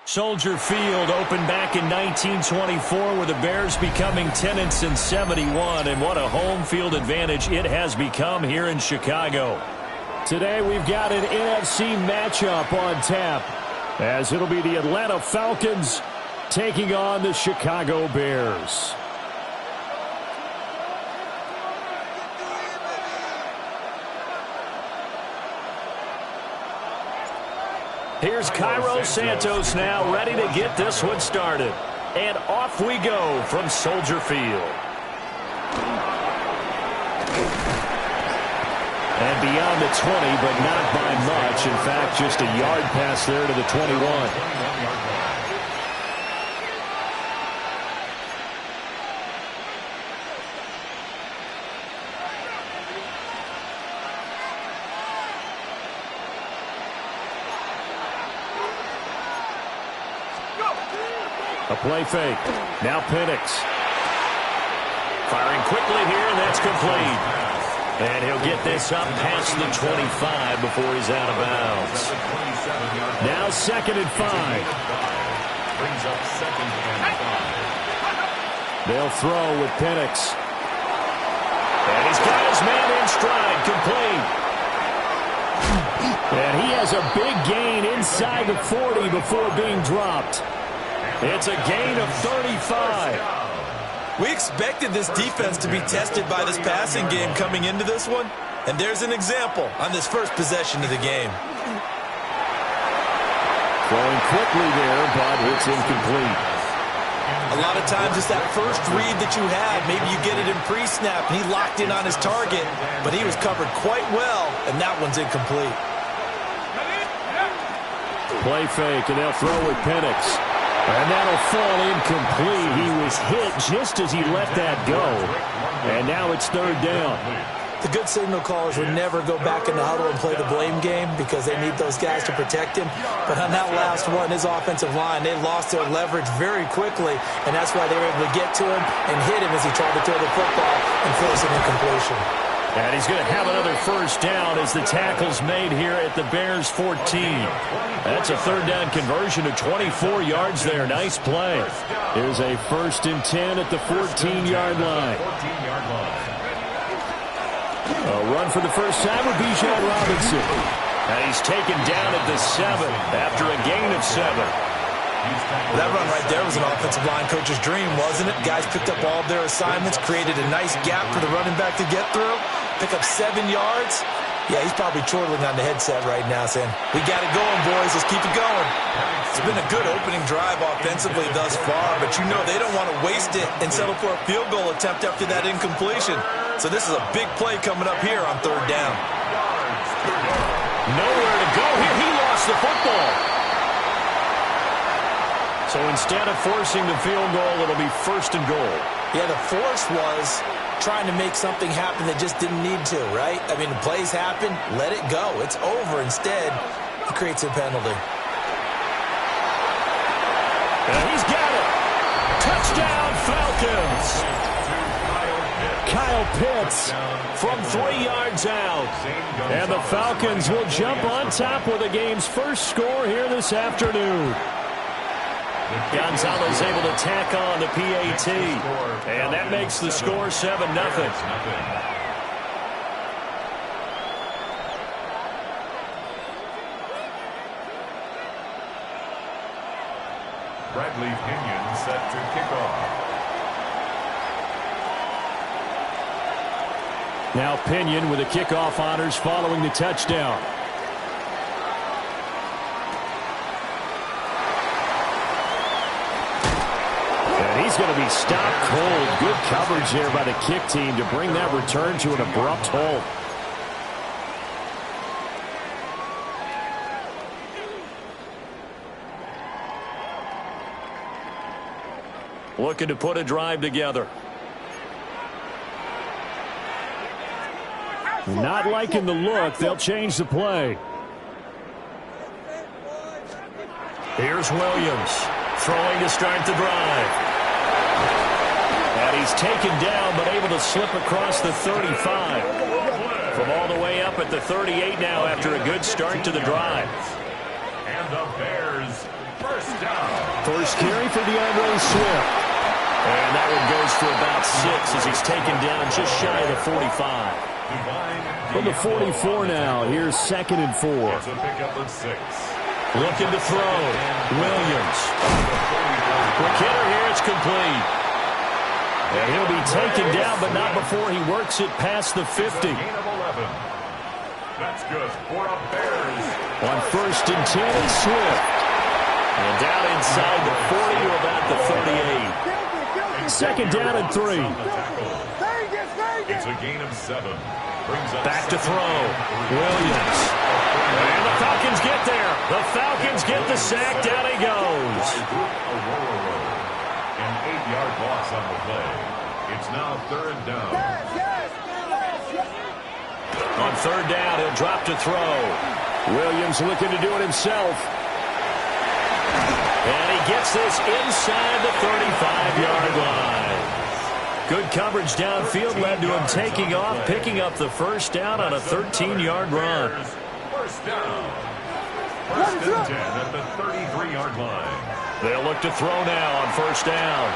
Soldier Field opened back in 1924 with the Bears becoming tenants in 71, and what a home field advantage it has become here in Chicago. Today we've got an NFC matchup on tap, as it'll be the Atlanta Falcons taking on the Chicago Bears. Here's Cairo Santos now, ready to get this one started. And off we go from Soldier Field. And beyond the 20, but not by much. In fact, just a yard pass there to the 21. A play fake. Now Penix. Firing quickly here, and that's complete. And he'll get this up past the 25 before he's out of bounds. Now 2nd and 5. Brings up 2nd and 5. They'll throw with Penix. And he's got his man in stride, complete. And he has a big gain inside the 40 before being dropped. It's a gain of 35. We expected this defense to be tested by this passing game coming into this one, and there's an example on this first possession of the game. Throwing quickly there, but it's incomplete. A lot of times it's that first read that you had. Maybe you get it in pre-snap, and he locked in on his target, but he was covered quite well, and that one's incomplete. Play fake, and they'll throw with Penix. And that'll fall incomplete. He was hit just as he let that go. And now it's 3rd down. The good signal callers would never go back in the huddle and play the blame game because they need those guys to protect him. But on that last one, his offensive line, they lost their leverage very quickly, and that's why they were able to get to him and hit him as he tried to throw the football and force an incompletion. And he's going to have another 1st down as the tackle's made here at the Bears' 14. That's a 3rd down conversion of 24 yards there. Nice play. Here's a 1st and 10 at the 14-yard line. A run for the first time with Bijan Robinson. And he's taken down at the 7 after a gain of 7. That run right there was an offensive line coach's dream, wasn't it? Guys picked up all of their assignments, created a nice gap for the running back to get through, pick up 7 yards. Yeah, he's probably chortling on the headset right now saying, we got it going, boys. Let's keep it going. It's been a good opening drive offensively thus far, but you know they don't want to waste it and settle for a field goal attempt after that incompletion. So this is a big play coming up here on 3rd down. Nowhere to go here. He lost the football. So instead of forcing the field goal, it'll be 1st and goal. Yeah, the force was trying to make something happen that just didn't need to, right? I mean, the plays happen, let it go. It's over. Instead, he creates a penalty. And he's got it. Touchdown, Falcons. Kyle Pitts from 3 yards out. And the Falcons will jump on top with the game's first score here this afternoon. Gonzalez able to tack on the PAT. And that makes the score 7-0. Bradley Pinion set to kick off. Now Pinion with the kickoff honors following the touchdown. He's going to be stopped cold. Good coverage there by the kick team to bring that return to an abrupt halt. Looking to put a drive together. Not liking the look. They'll change the play. Here's Williams throwing to start the drive. And he's taken down, but able to slip across the 35. From all the way up at the 38 now after a good start to the drive. And the Bears' 1st First down. First carry for DeAndre Swift. And that one goes for about 6 as he's taken down just shy of the 45. From the 44 now, here's 2nd and 4. It's a pickup of 6. Looking to throw. Williams. Quick hitter here, it's complete. And he'll be taken down, but not before he works it past the 50. Gain of 11. That's good for a Bears. On 1st and 10, it's Swift. And down inside the 40 to about the 38. 2nd down and 3. It's a gain of 7. Back to throw. Williams. And the Falcons get there. The Falcons get the sack. Down he goes. An 8-yard loss on the play. It's now 3rd down. On 3rd down, he'll drop to throw. Williams looking to do it himself. And he gets this inside the 35-yard line. Good coverage downfield led to him taking off, picking up the 1st down on a 13-yard run. First down. 1st and 10 at the 33-yard line. They'll look to throw now on 1st down.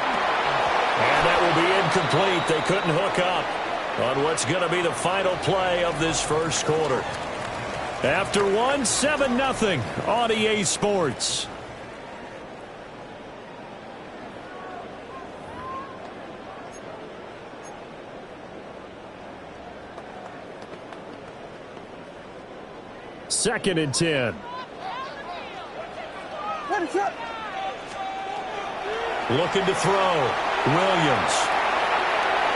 And that will be incomplete. They couldn't hook up on what's going to be the final play of this 1st quarter. After 1, 7-0 on EA Sports. Second and 10. Looking to throw. Williams.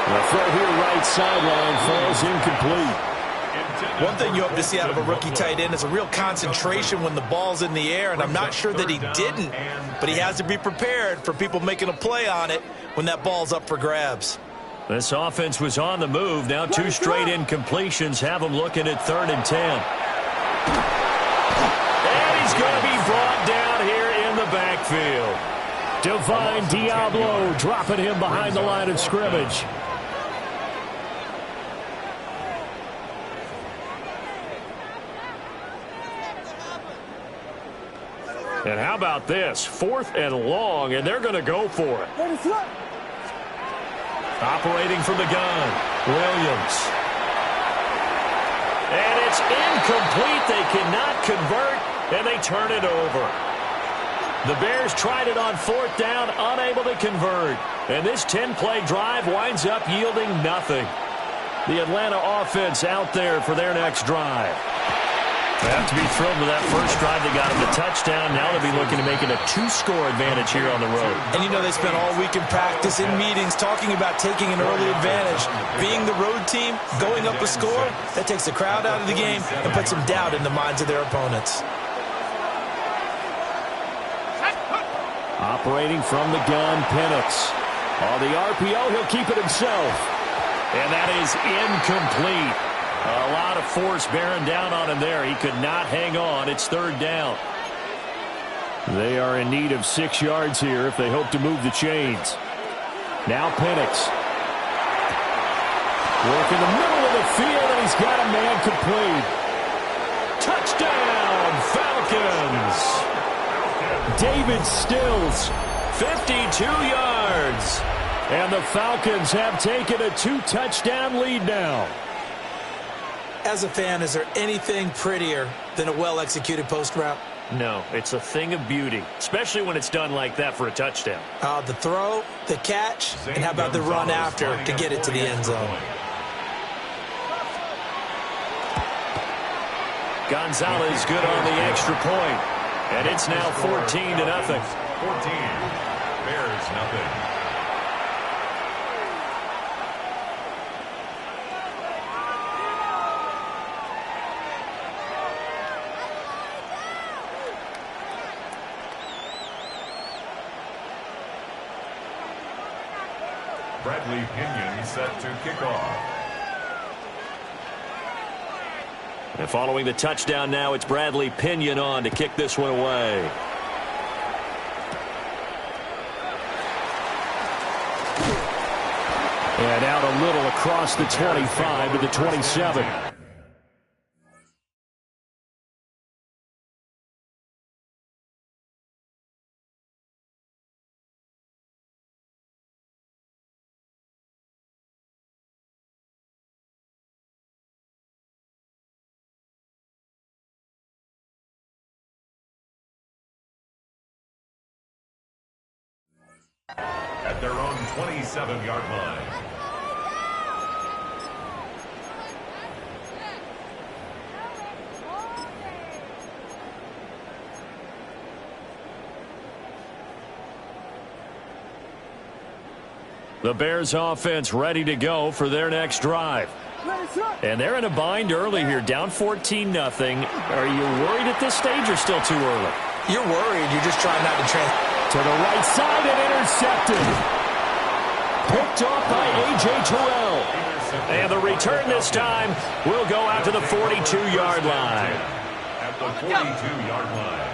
The throw here right sideline falls incomplete. One thing you hope to see out of a rookie tight end is a real concentration when the ball's in the air, and I'm not sure that he didn't, but he has to be prepared for people making a play on it when that ball's up for grabs. This offense was on the move. Now 2 straight incompletions have them looking at 3rd and 10. And he's going to be brought down here in the backfield. Divine Diablo dropping him behind the line of scrimmage. And how about this? 4th and long, and they're going to go for it. Operating from the gun, Williams. And it's incomplete. They cannot convert, and they turn it over. The Bears tried it on 4th down, unable to convert. And this 10-play drive winds up yielding nothing. The Atlanta offense out there for their next drive. They have to be thrilled with that first drive. They got him the touchdown. Now they'll be looking to make it a 2-score advantage here on the road. And you know they spent all week in practice, in meetings, talking about taking an early advantage. Being the road team, going up a score, that takes the crowd out of the game and puts some doubt in the minds of their opponents. Operating from the gun, Penix. On the RPO, he'll keep it himself. And that is incomplete. A lot of force bearing down on him there. He could not hang on. It's 3rd down. They are in need of 6 yards here if they hope to move the chains. Now Penix. Work in the middle of the field, and he's got a man complete. Touchdown, Falcons. David Stills, 52 yards. And the Falcons have taken a 2-touchdown lead now. As a fan, is there anything prettier than a well-executed post route? No, it's a thing of beauty, especially when it's done like that for a touchdown. The throw, the catch, and how about the run after to get it to the end zone? Gonzalez good on the extra point. And it's now 14-0. 14. Bears nothing. Bradley Pinion set to kick off. And following the touchdown now, it's Bradley Pinion on to kick this one away. And out a little across the 25 to the 27. at their own 27-yard line. The Bears offense ready to go for their next drive. And they're in a bind early here, down 14-0. Are you worried at this stage or still too early? You're worried. You're just trying not to to the right side and intercepted. Picked off by A.J. Terrell. And the return this time will go out to the 42-yard line. At the 42-yard line.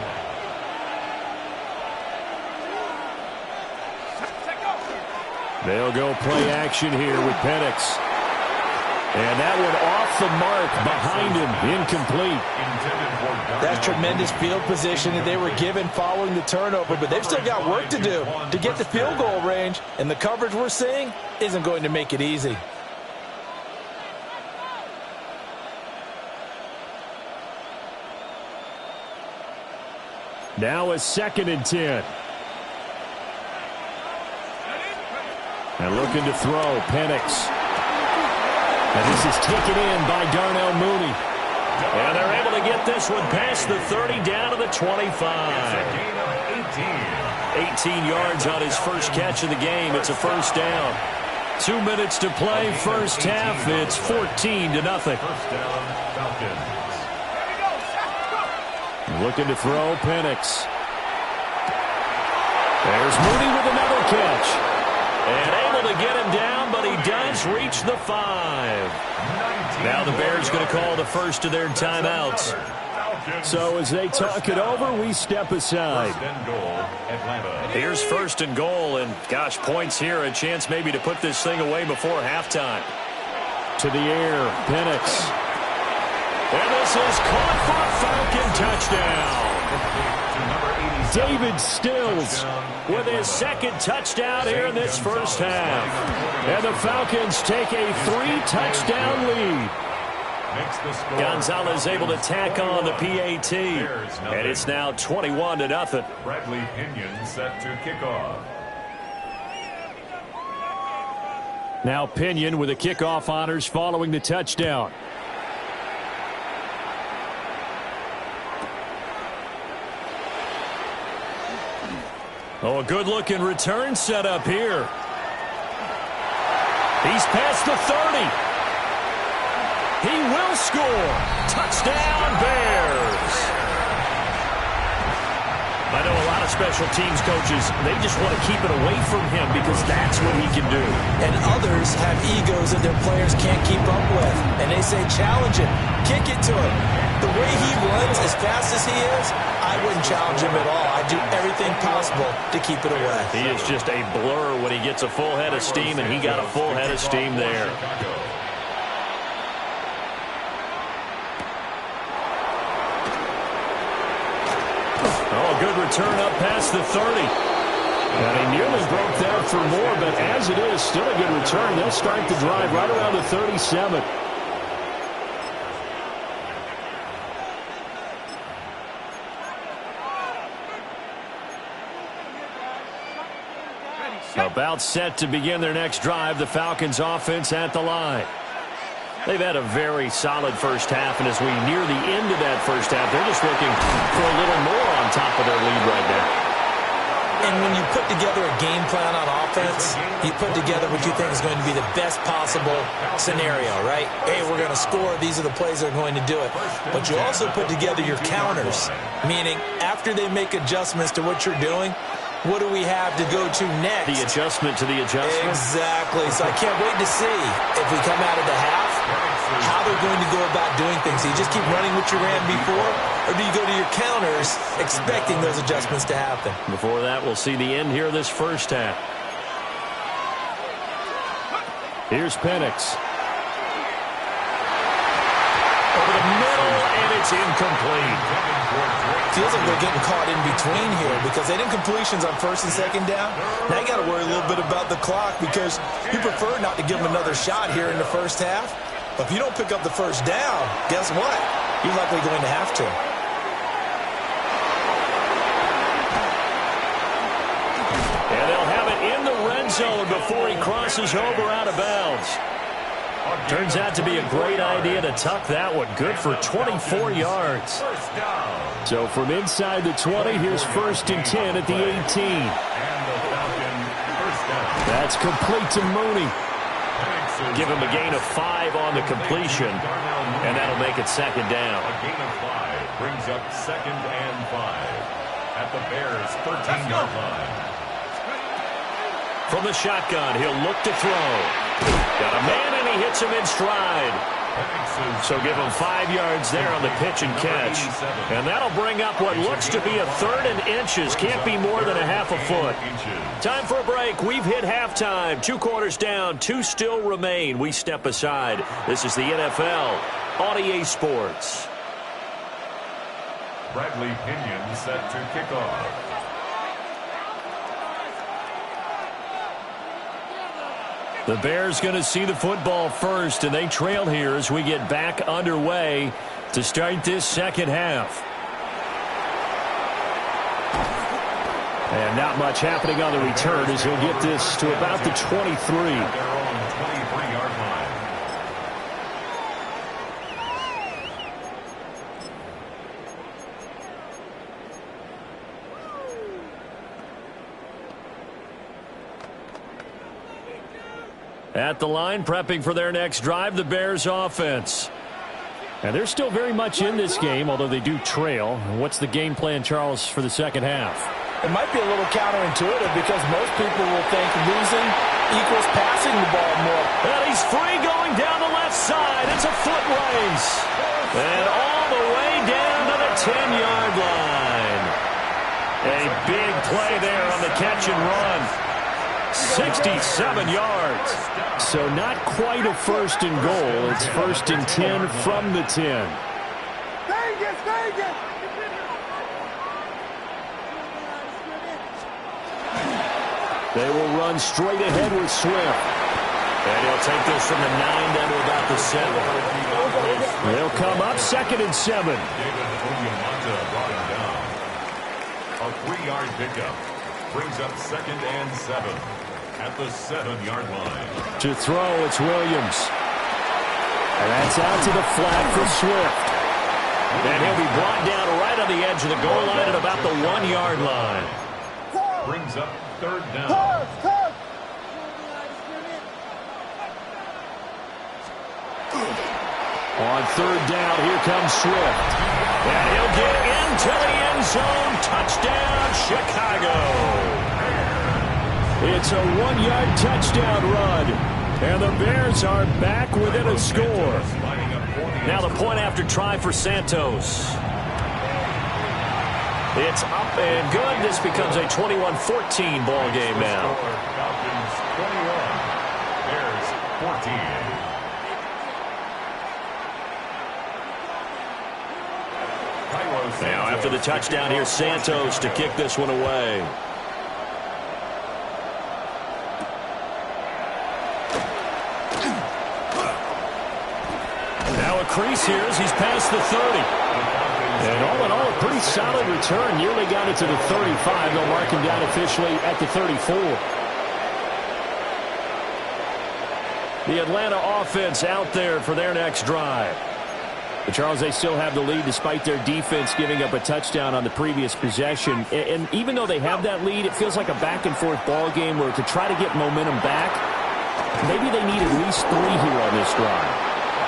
They'll go play action here with Penix. And that one off the mark behind him, incomplete. That's tremendous field position that they were given following the turnover, but they've still got work to do to get the field goal range, and the coverage we're seeing isn't going to make it easy. Now a 2nd and 10. And looking to throw, Penix. And this is taken in by Darnell Mooney. And they're able to get this one past the 30 down to the 25. It's a gain of 18 yards on his first catch of the game. It's a first down. 2 minutes to play, first half. It's 14-0. First down, Falcons. Looking to throw, Penix. There's Mooney with another catch. And able to get him down, but he does reach the 5. Now the Bears going to call the first of their timeouts. So as they talk it over, we step aside. First and goal, Atlanta. Here's first and goal, and gosh, points here, a chance maybe to put this thing away before halftime. To the air, Penix. And this is caught for Falcon touchdown. David Stills with his second touchdown here in this first half. And the Falcons take a 3-touchdown lead. Gonzalez able to tack on the PAT. And it's now 21-0. Bradley Pinion set to kick off. Now Pinion with the kickoff honors following the touchdown. Oh, a good-looking return set up here. He's past the 30. He will score. Touchdown, Bears. I know a lot of special teams coaches, they just want to keep it away from him because that's what he can do. And others have egos that their players can't keep up with. And they say, challenge him. Kick it to him. The way he runs as fast as he is, I wouldn't challenge him at all. I'd do everything possible to keep it away. He is just a blur when he gets a full head of steam, and he got a full head of steam there. Oh, good return up past the 30. And he nearly broke that for more, but as it is, still a good return. They'll start the drive right around the 37. About set to begin their next drive, the Falcons offense at the line. They've had a very solid first half, and as we near the end of that first half, they're just looking for a little more on top of their lead right now. And when you put together a game plan on offense, you put together what you think is going to be the best possible scenario, right? Hey, we're going to score. These are the plays that are going to do it. But you also put together your counters, meaning after they make adjustments to what you're doing, what do we have to go to next? The adjustment to the adjustment? Exactly. So I can't wait to see if we come out of the half, how they're going to go about doing things. Do you just keep running what you ran before, or do you go to your counters expecting those adjustments to happen? Before that, we'll see the end here of this first half. Here's Penix. Over the middle, and it's incomplete. Feels like they're getting caught in between here because they didn't completions on first and second down. Now you got to worry a little bit about the clock because you prefer not to give them another shot here in the first half. But if you don't pick up the first down, guess what? You're likely going to have to. And they'll have it zone before he crosses over out of bounds. Turns out to be a great idea to tuck that one. Good for 24 yards. So from inside the 20, here's 1st and 10 at the 18. That's complete to Mooney. Give him a gain of 5 on the completion, and that'll make it 2nd down. A gain of 5 brings up 2nd and 5 at the Bears' 13-yard line. From the shotgun, he'll look to throw. Got a man, and he hits him in stride. So give him 5 yards there on the pitch and catch. And that'll bring up what looks to be a 3rd and inches. Can't be more than a half a foot. Time for a break. We've hit halftime. 2 quarters down. 2 still remain. We step aside. This is the NFL on EA Sports. Bradley Pinion set to kick off. The Bears going to see the football first, and they trail here as we get back underway to start this 2nd half. And not much happening on the return as he'll get this to about the 23. Their own 23-yard line. At the line, prepping for their next drive, the Bears offense. And they're still very much in this game, although they do trail. What's the game plan, Charles, for the 2nd half? It might be a little counterintuitive because most people will think losing equals passing the ball more. And he's free going down the left side. It's a foot race. And all the way down to the 10-yard line. A big play there on the catch and run. 67 yards. So not quite a 1st and goal. It's 1st and 10 from the 10. Vegas! They will run straight ahead with Swift. And he'll take this from the 9 down to about the 7. They'll come up 2nd and 7. David Onyemata brought him down. A 3-yard pickup brings up 2nd and 7 at the 7-yard line. To throw, it's Williams. And that's out to the flat for Swift. And he'll be brought down right on the edge of the goal line at about the 1-yard line. Brings up 3rd down. On 3rd down, here comes Swift. And he'll get into the end zone. Touchdown, Chicago. It's a 1-yard touchdown run. And the Bears are back within a score. Now the point after try for Santos. It's up and good. This becomes a 21-14 ball game now. Falcons 21, Bears 14. Now after the touchdown, here's Santos to kick this one away. Now a crease here as he's past the 30. And all in all, a pretty solid return. Nearly got it to the 35. They'll mark him down officially at the 34. The Atlanta offense out there for their next drive. But Charles, they still have the lead despite their defense giving up a touchdown on the previous possession. And even though they have that lead, it feels like a back-and-forth ball game where to try to get momentum back, maybe they need at least 3 here on this drive.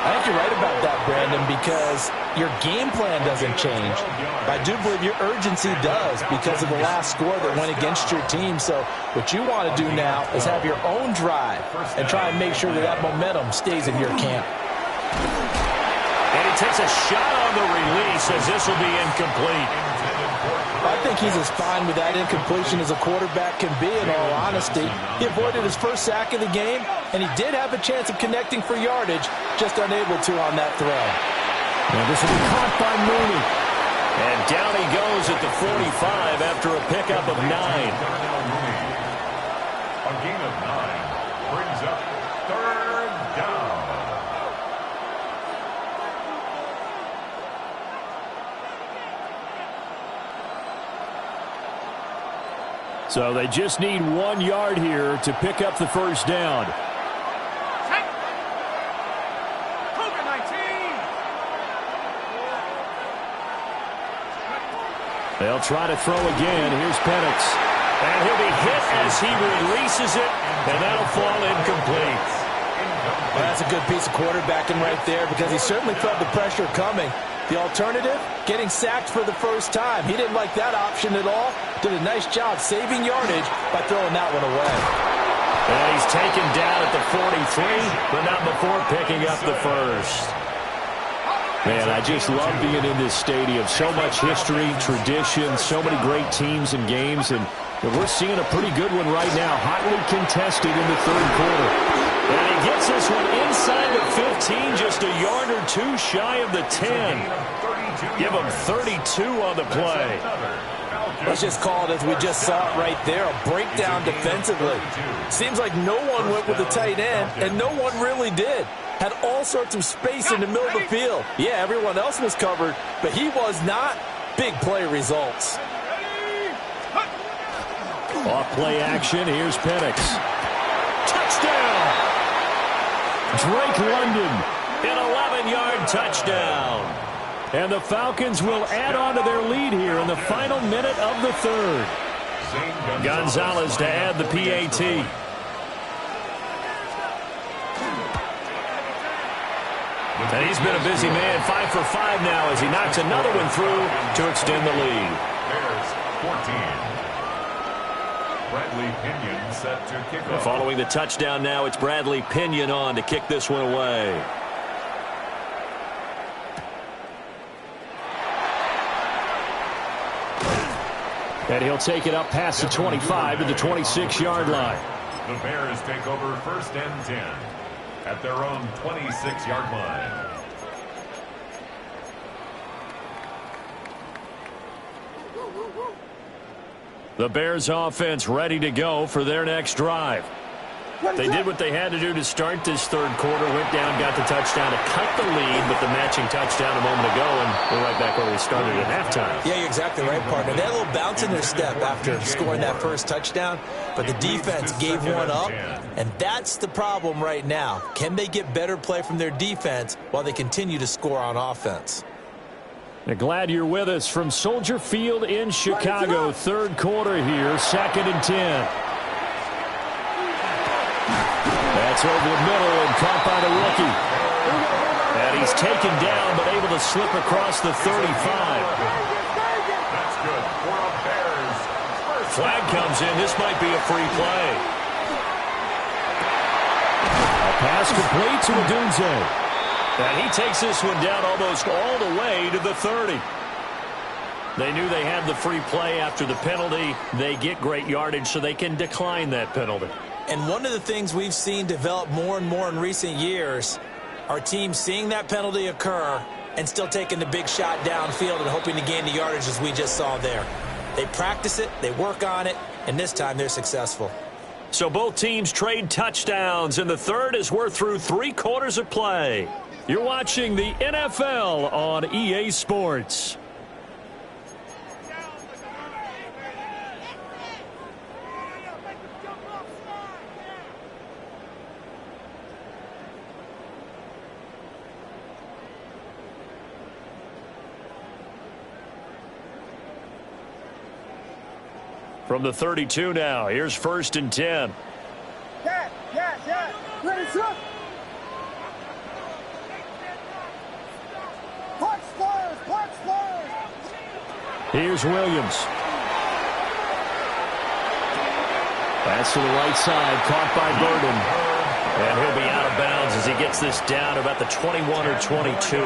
I think you're right about that, Brandon, because your game plan doesn't change. I do believe your urgency does because of the last score that went against your team. So what you want to do now is have your own drive and try and make sure that that momentum stays in your camp. And he takes a shot on the release as this will be incomplete. I think he's as fine with that incompletion as a quarterback can be, in all honesty. He avoided his first sack of the game, and he did have a chance of connecting for yardage, just unable to on that throw. And this will be caught by Mooney. And down he goes at the 45 after a pickup of 9. A gain of 9 brings up 3rd down. So they just need 1 yard here to pick up the first down. They'll try to throw again. Here's Penix. And he'll be hit as he releases it, and that'll fall incomplete. Well, that's a good piece of quarterbacking right there because he certainly felt the pressure coming. The alternative, getting sacked for the first time. He didn't like that option at all. Did a nice job saving yardage by throwing that one away. And he's taken down at the 43, but not before picking up the first. Man, I just love being in this stadium. So much history, tradition, so many great teams and games, and we're seeing a pretty good one right now. Hotly contested in the third quarter. And he gets this one inside the 15, just a yard or two shy of the 10. Give him 32 on the play. Let's just call it as we just saw it right there, a breakdown defensively. Seems like no one went with the tight end, and no one really did. Had all sorts of space in the middle of the field. Yeah, everyone else was covered, but he was not. Big play results. Off play action, here's Penix. Touchdown! Drake London, an 11-yard touchdown. And the Falcons will add on to their lead here in the final minute of the third. Gonzalez to add the PAT. And he's been a busy man, 5 for 5 now as he knocks another one through to extend the lead. Bears 14. Bradley Pinion set to kick off. Following the touchdown now, it's Bradley Pinion on to kick this one away. And he'll take it up past the 25 to the 26-yard line. The Bears take over 1st and 10 at their own 26-yard line. The Bears offense ready to go for their next drive. They did what they had to do to start this third quarter, went down, got the touchdown to cut the lead, but the matching touchdown a moment ago, and we're right back where we started at halftime. Yeah, you're exactly right, partner. They had a little bounce in their step after scoring that first touchdown, but the defense gave one up, and that's the problem right now. Can they get better play from their defense while they continue to score on offense? Now, glad you're with us from Soldier Field in Chicago. Third quarter here, 2nd and 10. That's over the middle and caught by the rookie. And he's taken down but able to slip across the 35. That's good for a Bears. Flag comes in. This might be a free play. A pass complete to Adunze. And he takes this one down almost all the way to the 30. They knew they had the free play after the penalty. They get great yardage so they can decline that penalty. And one of the things we've seen develop more and more in recent years, our team seeing that penalty occur and still taking the big shot downfield and hoping to gain the yardage as we just saw there. They practice it, they work on it, and this time they're successful. So both teams trade touchdowns, and the third as we're through 3 quarters of play. You're watching the NFL on EA Sports. From the 32 now, here's 1st and 10. Yeah. Ready, shot. Punch players. Here's Williams. Pass to the right side, caught by Burden. And he'll be out of bounds as he gets this down about the 21 or 22.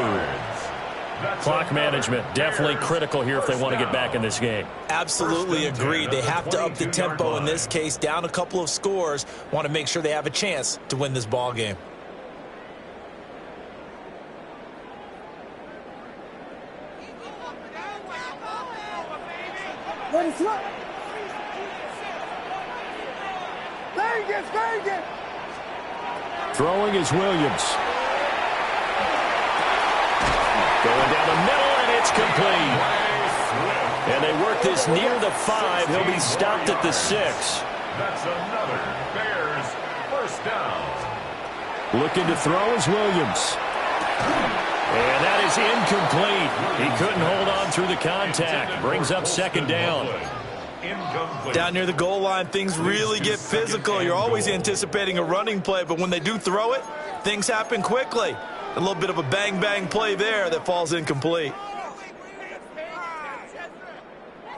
Clock management, definitely critical here if they want to get back in this game. Absolutely agreed. They have to up the tempo in this case, down a couple of scores. Want to make sure they have a chance to win this ball game. Vegas. Throwing is Williams. Going down the middle, and it's complete. And they work this near the 5. He'll be stopped at the 6. That's another Bears first down. Looking to throw is Williams. And that is incomplete. He couldn't hold on through the contact. Brings up second down. Down near the goal line, things really get physical. You're always anticipating a running play, but when they do throw it, things happen quickly. A little bit of a bang-bang play there that falls incomplete.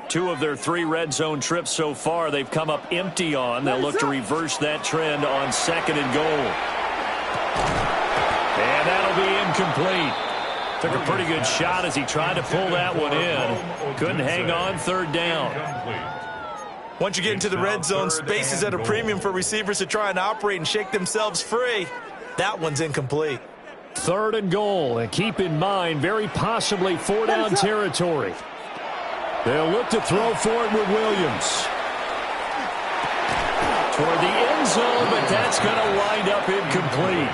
2 of their 3 red zone trips so far, they've come up empty on. They'll look to reverse that trend on 2nd and goal. And that'll be incomplete. Took a pretty good shot as he tried to pull that one in. Couldn't hang on, 3rd down. Once you get into the red zone, space is at a premium for receivers to try and operate and shake themselves free. That one's incomplete. 3rd and goal, and keep in mind, very possibly 4-down territory. They'll look to throw for it with Williams. Toward the end zone, but that's going to wind up incomplete.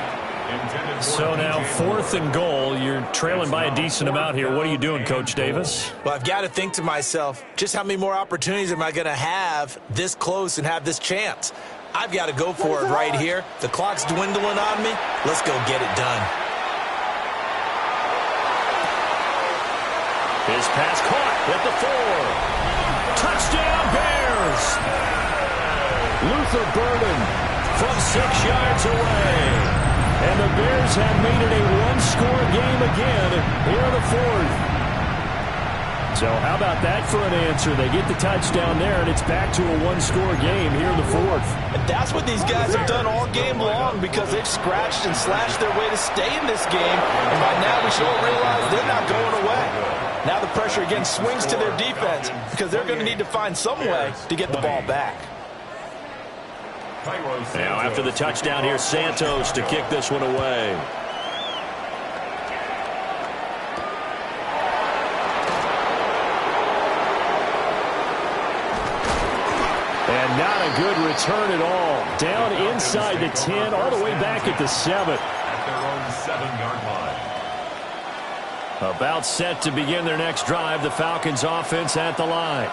So now 4th and goal. You're trailing by a decent amount here. What are you doing, Coach Davis? Well, I've got to think to myself, just how many more opportunities am I going to have this close and have this chance? I've got to go for it right here. The clock's dwindling on me. Let's go get it done. His pass caught at the 4. Touchdown, Bears! Luther Burden from 6 yards away. And the Bears have made it a 1-score game again here in the 4th. So how about that for an answer? They get the touchdown there, and it's back to a 1-score game here in the 4th. And that's what these guys have done all game long because they've scratched and slashed their way to stay in this game. And by now we should all realize they're not going away. Now the pressure again swings to their defense because they're going to need to find some way to get the ball back. Now after the touchdown, here's Santos to kick this one away. And not a good return at all. Down inside the 10, all the way back at the 7. At their own 7-yard line. About set to begin their next drive. The Falcons offense at the line.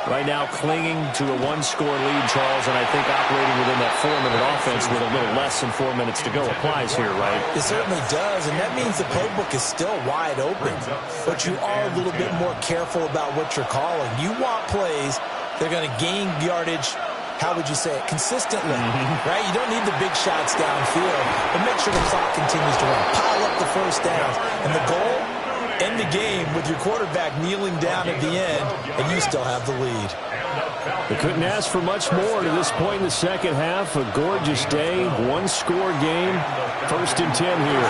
Right now clinging to a 1-score lead, Charles, and I think operating within that 4-minute offense with a little less than 4 minutes to go applies here, right? It certainly does, and that means the playbook is still wide open. But you are a little bit more careful about what you're calling. You want plays that are going to gain yardage, how would you say it, consistently, right? You don't need the big shots downfield, but make sure the clock continues to run. Pile up the first downs, and the goal, end the game with your quarterback kneeling down at the end, and you still have the lead. They couldn't ask for much more to this point in the second half. A gorgeous day, 1-score game, 1st and 10 here.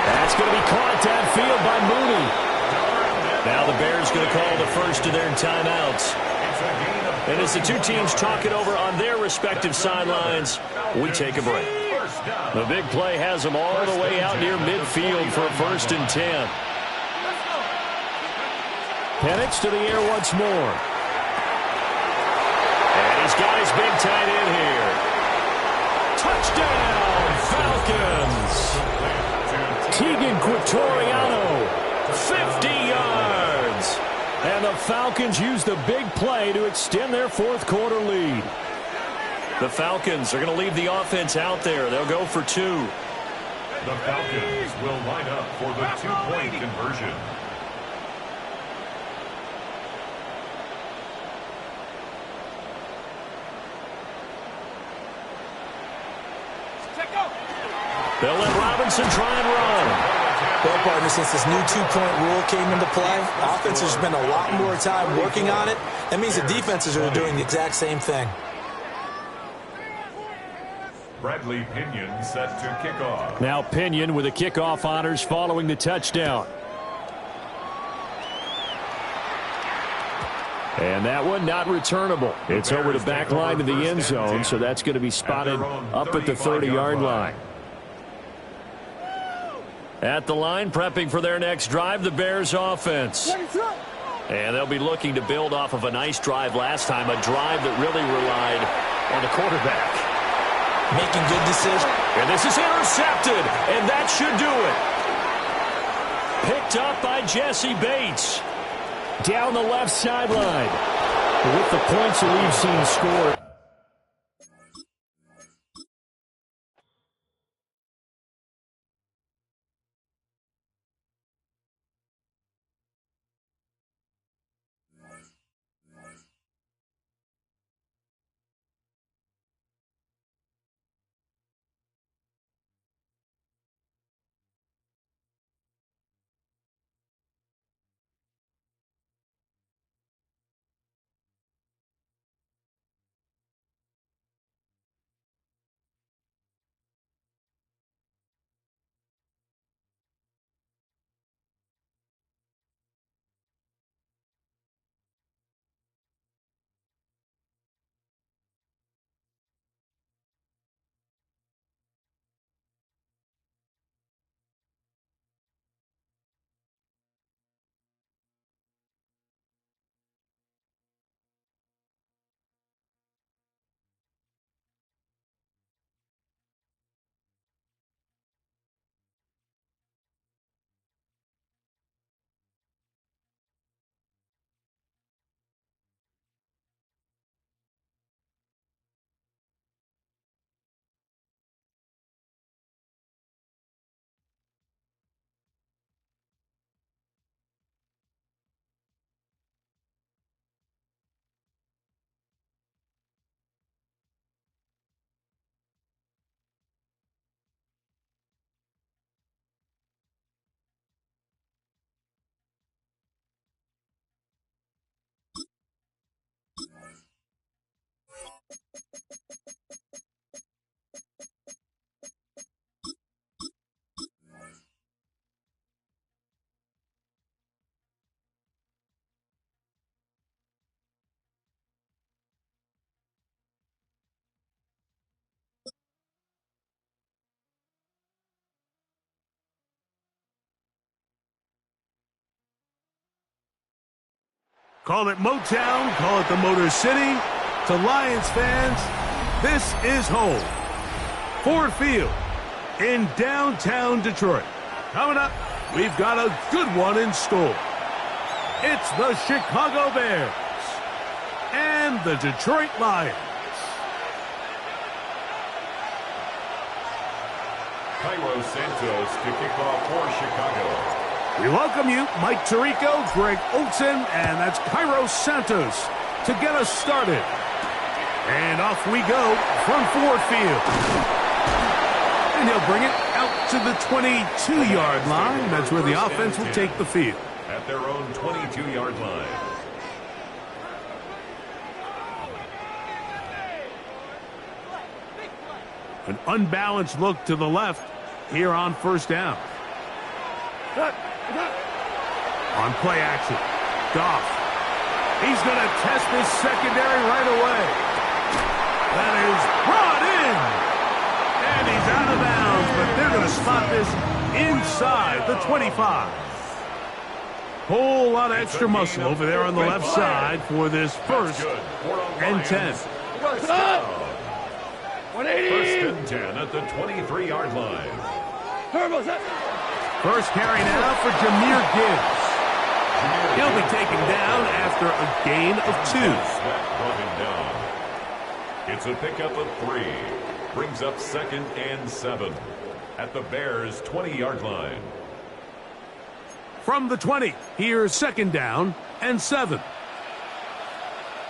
That's going to be caught downfield by Mooney. Now the Bears going to call the first of their timeouts. And as the two teams talk it over on their respective sidelines, we take a break. The big play has them all the way out near midfield for a 1st and 10. Penix to the air once more. And he's got his big tight end here. Touchdown, Falcons! Tegan Quatoriano, 50 yards. And the Falcons use the big play to extend their 4th quarter lead. The Falcons are going to leave the offense out there. They'll go for 2. The Falcons will line up for the 2-point conversion. They'll let Robinson try and run. Well, partner, since this new 2-point rule came into play, offenses spend a lot more time working on it. That means the defenses are doing the exact same thing. Bradley Pinion set to kick off. Now Pinion with the kickoff honors following the touchdown. And that one not returnable. It's over the back line to the end zone, so that's going to be spotted up at the 30-yard line. At the line, prepping for their next drive, the Bears offense. And they'll be looking to build off of a nice drive last time, a drive that really relied on the quarterback. Making good decisions. And this is intercepted, and that should do it. Picked up by Jesse Bates. Down the left sideline. With the points that we've seen scored. Call it Motown, call it the Motor City. To Lions fans, this is home. Ford Field in downtown Detroit. Coming up, we've got a good one in store. It's the Chicago Bears and the Detroit Lions. Cairo Santos to kick off for Chicago. We welcome you, Mike Tirico, Greg Olsen, and that's Cairo Santos to get us started. And off we go from Ford Field. And he'll bring it out to the 22-yard line. That's where the offense will take the field. At their own 22-yard line. An unbalanced look to the left here on first down. On play action, Goff. He's going to test this secondary right away. That is brought in. And he's out of bounds, but they're going to spot this inside the 25. Whole lot of extra muscle over there on the left side for this first and 10. First and 10 at the 23-yard line. First carry now for Jahmyr Gibbs. He'll be taken down after a gain of 2. That brought him down. It's a pickup of 3. Brings up second and 7 at the Bears' 20-yard line. From the 20, here's second down and 7.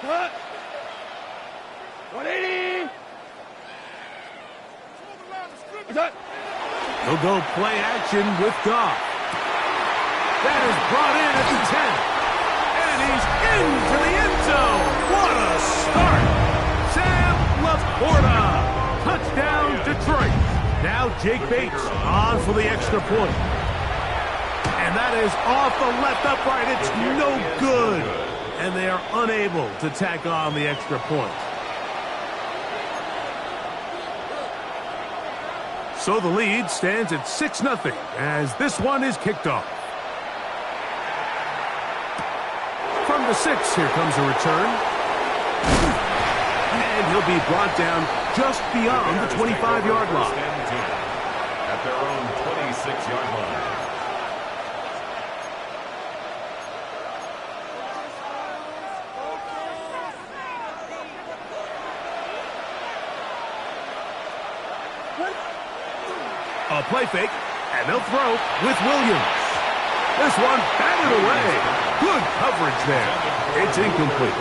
180. He'll go play action with Goff. That is brought in at the 10. And he's into the end zone. What a start. Sam Laporta. Touchdown, Detroit. Now Jake Bates on for the extra point. And that is off the left upright. It's no good. And they are unable to tack on the extra point. So the lead stands at 6-0 as this one is kicked off. From the 6, here comes a return. And he'll be brought down just beyond the 25-yard line. At their own 26-yard line. A play fake, and they'll throw with Williams. This one batted away. Good coverage there. It's incomplete.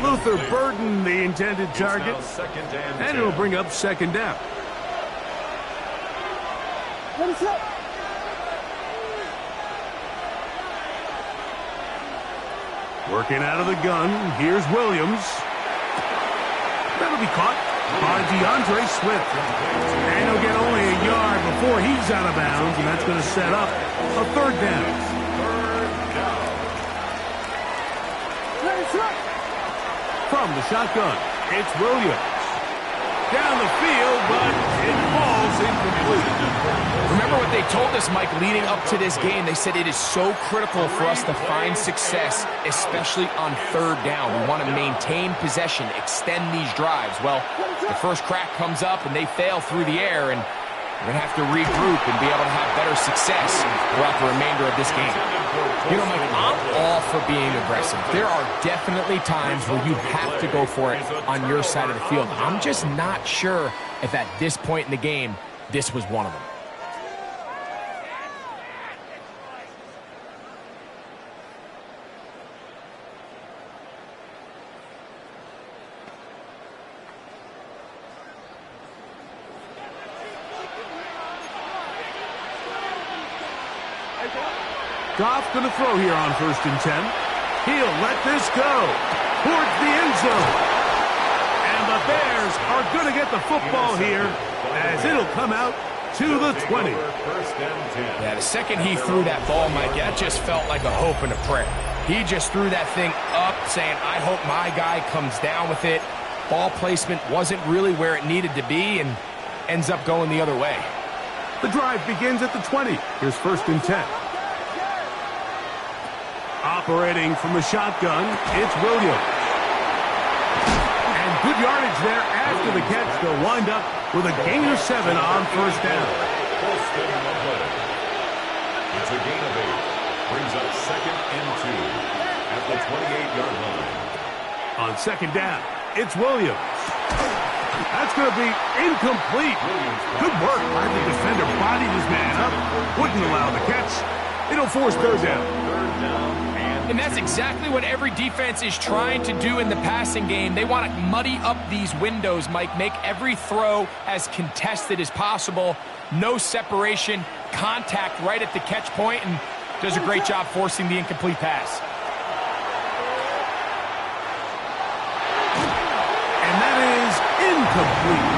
Luther Burden, the intended target, and it'll bring up second down. Working out of the gun, here's Williams. That'll be caught by DeAndre Swift. And he'll get only a yard before he's out of bounds, and that's going to set up a third down. From the shotgun, it's Williams. Down the field, but it falls incomplete. Remember what they told us, Mike, leading up to this game. They said it is so critical for us to find success, especially on third down. We want to maintain possession, extend these drives. Well, the first crack comes up, and they fail through the air, and we're going to have to regroup and be able to have better success throughout the remainder of this game. You know, Mike, I'm all for being aggressive. There are definitely times where you have to go for it on your side of the field. I'm just not sure if at this point in the game, this was one of them. Goff going to throw here on 1st and 10. He'll let this go towards the end zone. And the Bears are going to get the football here as it'll come out to the 20. Yeah, the second he threw that ball, Mike, that just felt like a hope and a prayer. He just threw that thing up saying, I hope my guy comes down with it. Ball placement wasn't really where it needed to be and ends up going the other way. The drive begins at the 20. Here's 1st and 10. Operating from the shotgun, it's Williams. And good yardage there after the catch. They'll wind up with a gain of 7 on 1st down. It's a gain of 8. Brings up 2nd and 2 at the 28-yard line. On 2nd down, it's Williams. That's going to be incomplete. Good work by the defender. Bodied his man up. Wouldn't allow the catch. It'll force 3rd down. And that's exactly what every defense is trying to do in the passing game. They want to muddy up these windows, Mike, make every throw as contested as possible. No separation, contact right at the catch point, and does a great job forcing the incomplete pass. And that is incomplete.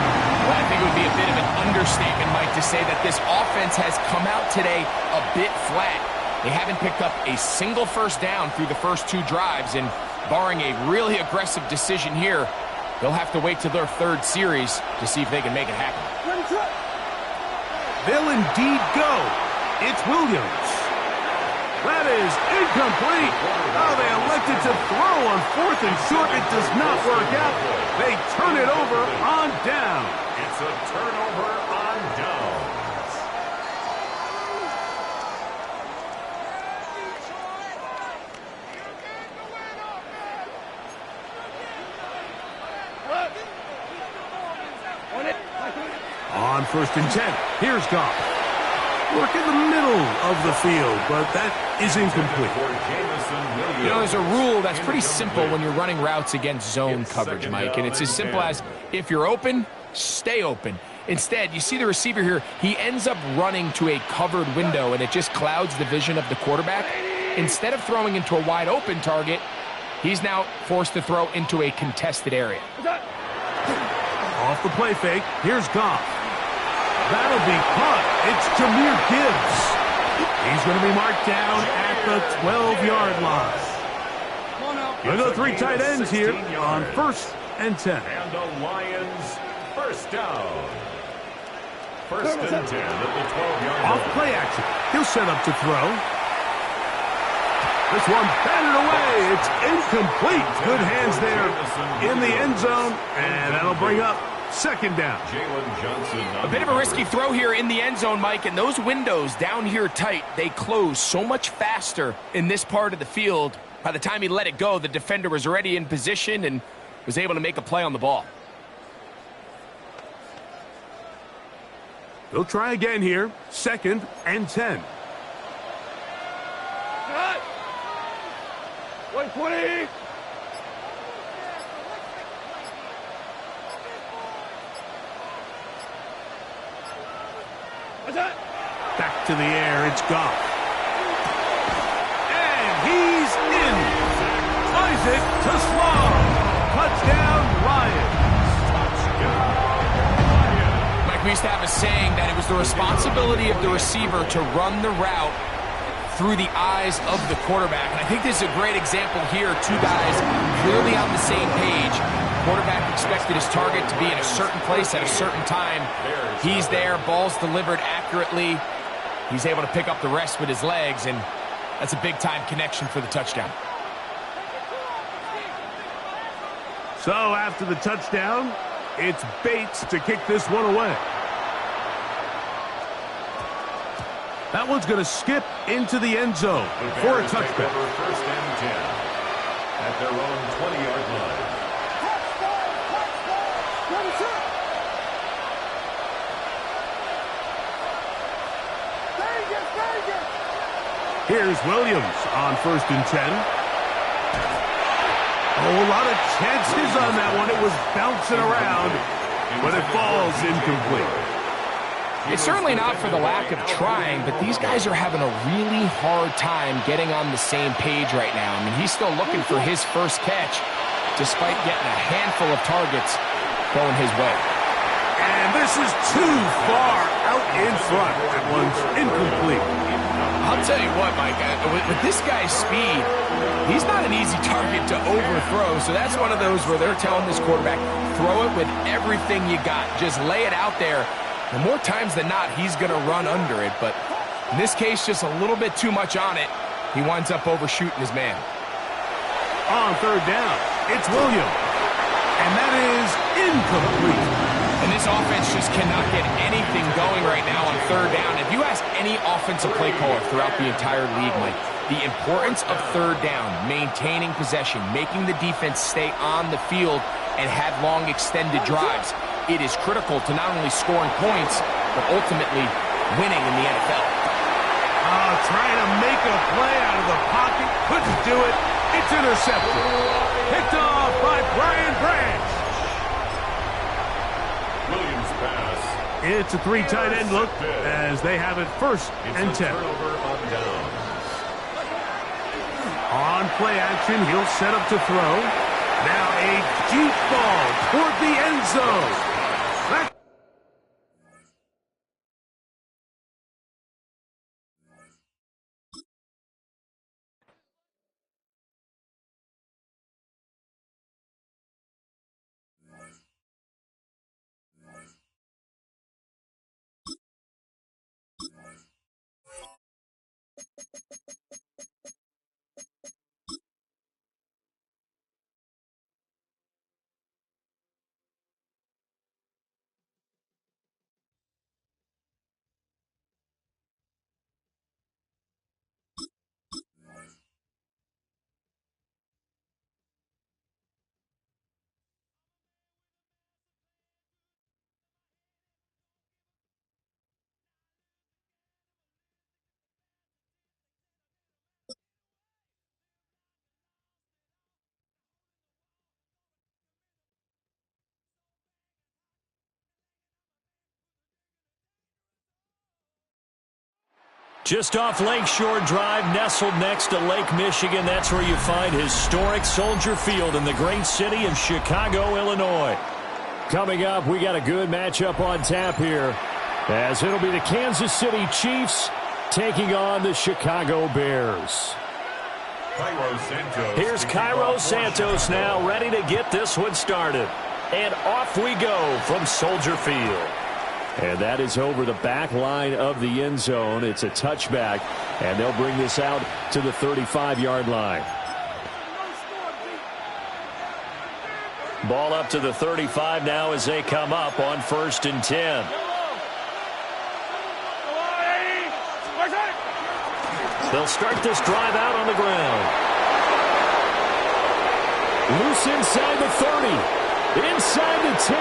Well, I think it would be a bit of an understatement, Mike, to say that this offense has come out today a bit flat. They haven't picked up a single 1st down through the first 2 drives, and barring a really aggressive decision here, they'll have to wait till their 3rd series to see if they can make it happen. They'll indeed go. It's Williams. That is incomplete. Oh, they elected to throw on 4th and short. It does not work out. They turn it over on down. It's a turnover on down. On 1st and 10, here's Goff. Work in the middle of the field, but that is incomplete. You know, there's a rule that's pretty simple when you're running routes against zone coverage, Mike, and it's as simple as if you're open, stay open. Instead, you see the receiver here, he ends up running to a covered window, and it just clouds the vision of the quarterback. Instead of throwing into a wide open target, he's now forced to throw into a contested area. Off the play fake, here's Goff. That'll be caught. It's Jahmyr Gibbs. He's going to be marked down at the 12-yard line. We'll go 3 tight ends here on 1st and 10. And the Lions, 1st down. 1st and 10 at the 12-yard line. Off play action. He'll set up to throw. This one batted away. It's incomplete. Good hands there in the end zone, and that'll bring up second down. A bit of a risky throw here in the end zone, Mike, and those windows down here tight, they close so much faster in this part of the field. By the time he let it go, the defender was already in position and was able to make a play on the ball. They'll try again here. 2nd and 10. 120. Back to the air. It's Goff. And he's in. Isaac to Sloan. Touchdown, Lions. Mike, we used to have a saying that it was the responsibility of the receiver to run the route through the eyes of the quarterback. And I think this is a great example here. Two guys clearly on the same page. Quarterback expected his target to be in a certain place at a certain time. He's there, ball's delivered accurately. He's able to pick up the rest with his legs, and that's a big-time connection for the touchdown. So after the touchdown, it's Bates to kick this one away. That one's going to skip into the end zone for a touchback. 1st and 10 at their own 20-yard line. Here's Williams on 1st and 10. Oh, a lot of chances on that one. It was bouncing around, but it falls incomplete. It's certainly not for the lack of trying, but these guys are having a really hard time getting on the same page right now. I mean, he's still looking for his first catch, despite getting a handful of targets going his way. And this is too far out in front. That one's incomplete. I'll tell you what, Mike, with this guy's speed, he's not an easy target to overthrow, so that's one of those where they're telling this quarterback, throw it with everything you got. Just lay it out there. And more times than not, he's going to run under it. But in this case, just a little bit too much on it. He winds up overshooting his man. On 3rd down, it's Williams. And that is incomplete. And this offense just cannot get anything going right now on 3rd down. If you ask any offensive play caller throughout the entire league, Mike, the importance of 3rd down, maintaining possession, making the defense stay on the field and have long extended drives, it is critical to not only scoring points, but ultimately winning in the NFL. Trying to make a play out of the pocket. Couldn't do it. It's intercepted. Picked off by Brian Branch. Williams pass. It's a 3 tight end look as they have it 1st and 10. On play action, he'll set up to throw. Now a deep ball toward the end zone. Back. Just off Lakeshore Drive, nestled next to Lake Michigan. That's where you find historic Soldier Field in the great city of Chicago, Illinois. Coming up, we got a good matchup on tap here, as it'll be the Kansas City Chiefs taking on the Chicago Bears. Here's Cairo Santos now, ready to get this one started. And off we go from Soldier Field. And that is over the back line of the end zone. It's a touchback, and they'll bring this out to the 35-yard line. Ball up to the 35 now as they come up on 1st and 10. They'll start this drive out on the ground. Loose inside the 30. Inside the 10.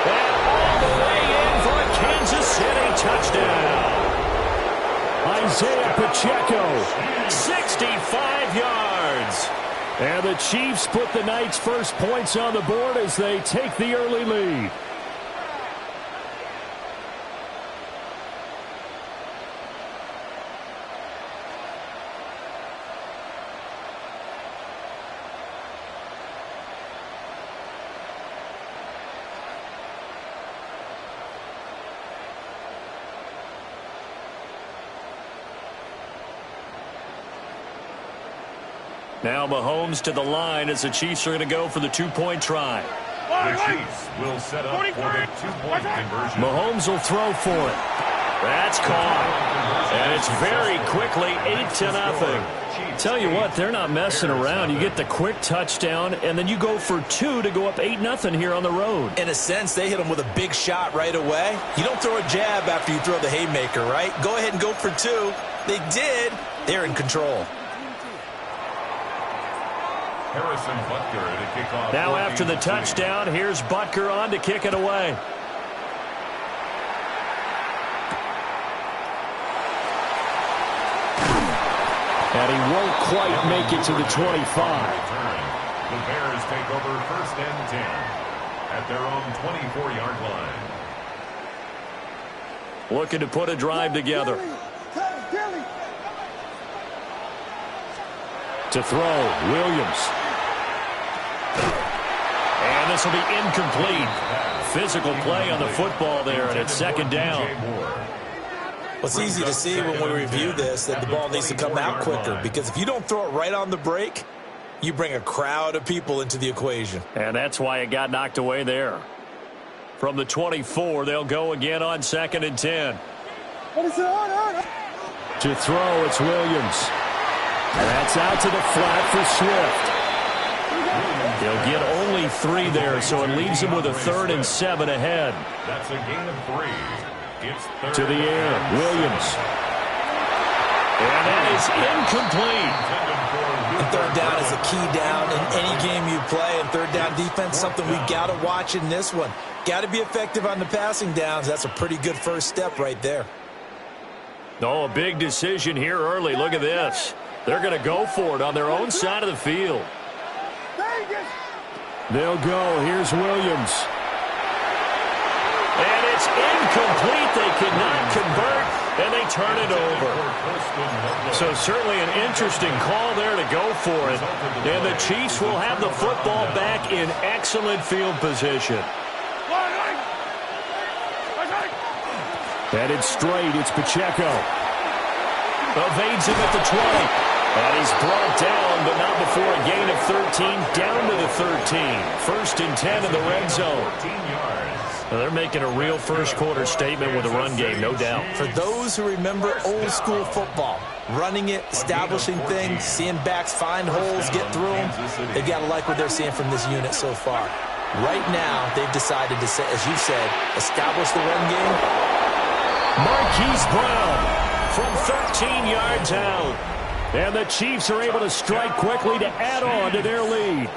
And all the way in for a Kansas City touchdown. Isaiah Pacheco, 65 yards. And the Chiefs put the Knights' first points on the board as they take the early lead. Now Mahomes to the line as the Chiefs are going to go for the two-point try. The Chiefs will set up for the two-point conversion. Mahomes will throw for it. That's caught. And it's very quickly 8-0. Tell you what, they're not messing around. You get the quick touchdown, and then you go for 2 to go up 8-0 here on the road. In a sense, they hit him with a big shot right away. You don't throw a jab after you throw the haymaker, right? Go ahead and go for 2. They did. They're in control. Harrison Butker to kick off. Now after the touchdown, here's Butker on to kick it away. And he won't quite make it to the 25. The Bears take over 1st and 10 at their own 24-yard line. Looking to put a drive together. To throw, Williams. And this will be incomplete. Physical play on the football there, and it's 2nd down. Well, it's easy to see when we review this that the ball needs to come out quicker, because if you don't throw it right on the break, you bring a crowd of people into the equation. And that's why it got knocked away there. From the 24, they'll go again on 2nd and 10. To throw, it's Williams. And that's out to the flat for Swift. They'll get only 3 there, so it leaves them with a 3rd and 7 ahead. That's a gain of 3. It's to the air, Williams. And that is incomplete. And 3rd down is a key down in any game you play. And 3rd down defense, something we got to watch in this one. Got to be effective on the passing downs. That's a pretty good first step right there. Oh, a big decision here early. Look at this. They're going to go for it on their own side of the field. They'll go. Here's Williams. And it's incomplete. They could not convert, and they turn it over. So certainly an interesting call there to go for it. And the Chiefs will have the football back in excellent field position. Headed straight, it's Pacheco. Evades him at the 20. And he's brought down, but not before a gain of 13, down to the 13. 1st and 10 in the red zone. Well, they're making a real first-quarter statement with a run game, no doubt. For those who remember old-school football, running it, establishing things, seeing backs find holes, get through them, they got to like what they're seeing from this unit so far. Right now, they've decided to, as you said, establish the run game. Marquise Brown from 13 yards out. And the Chiefs are able to strike quickly to add on to their lead.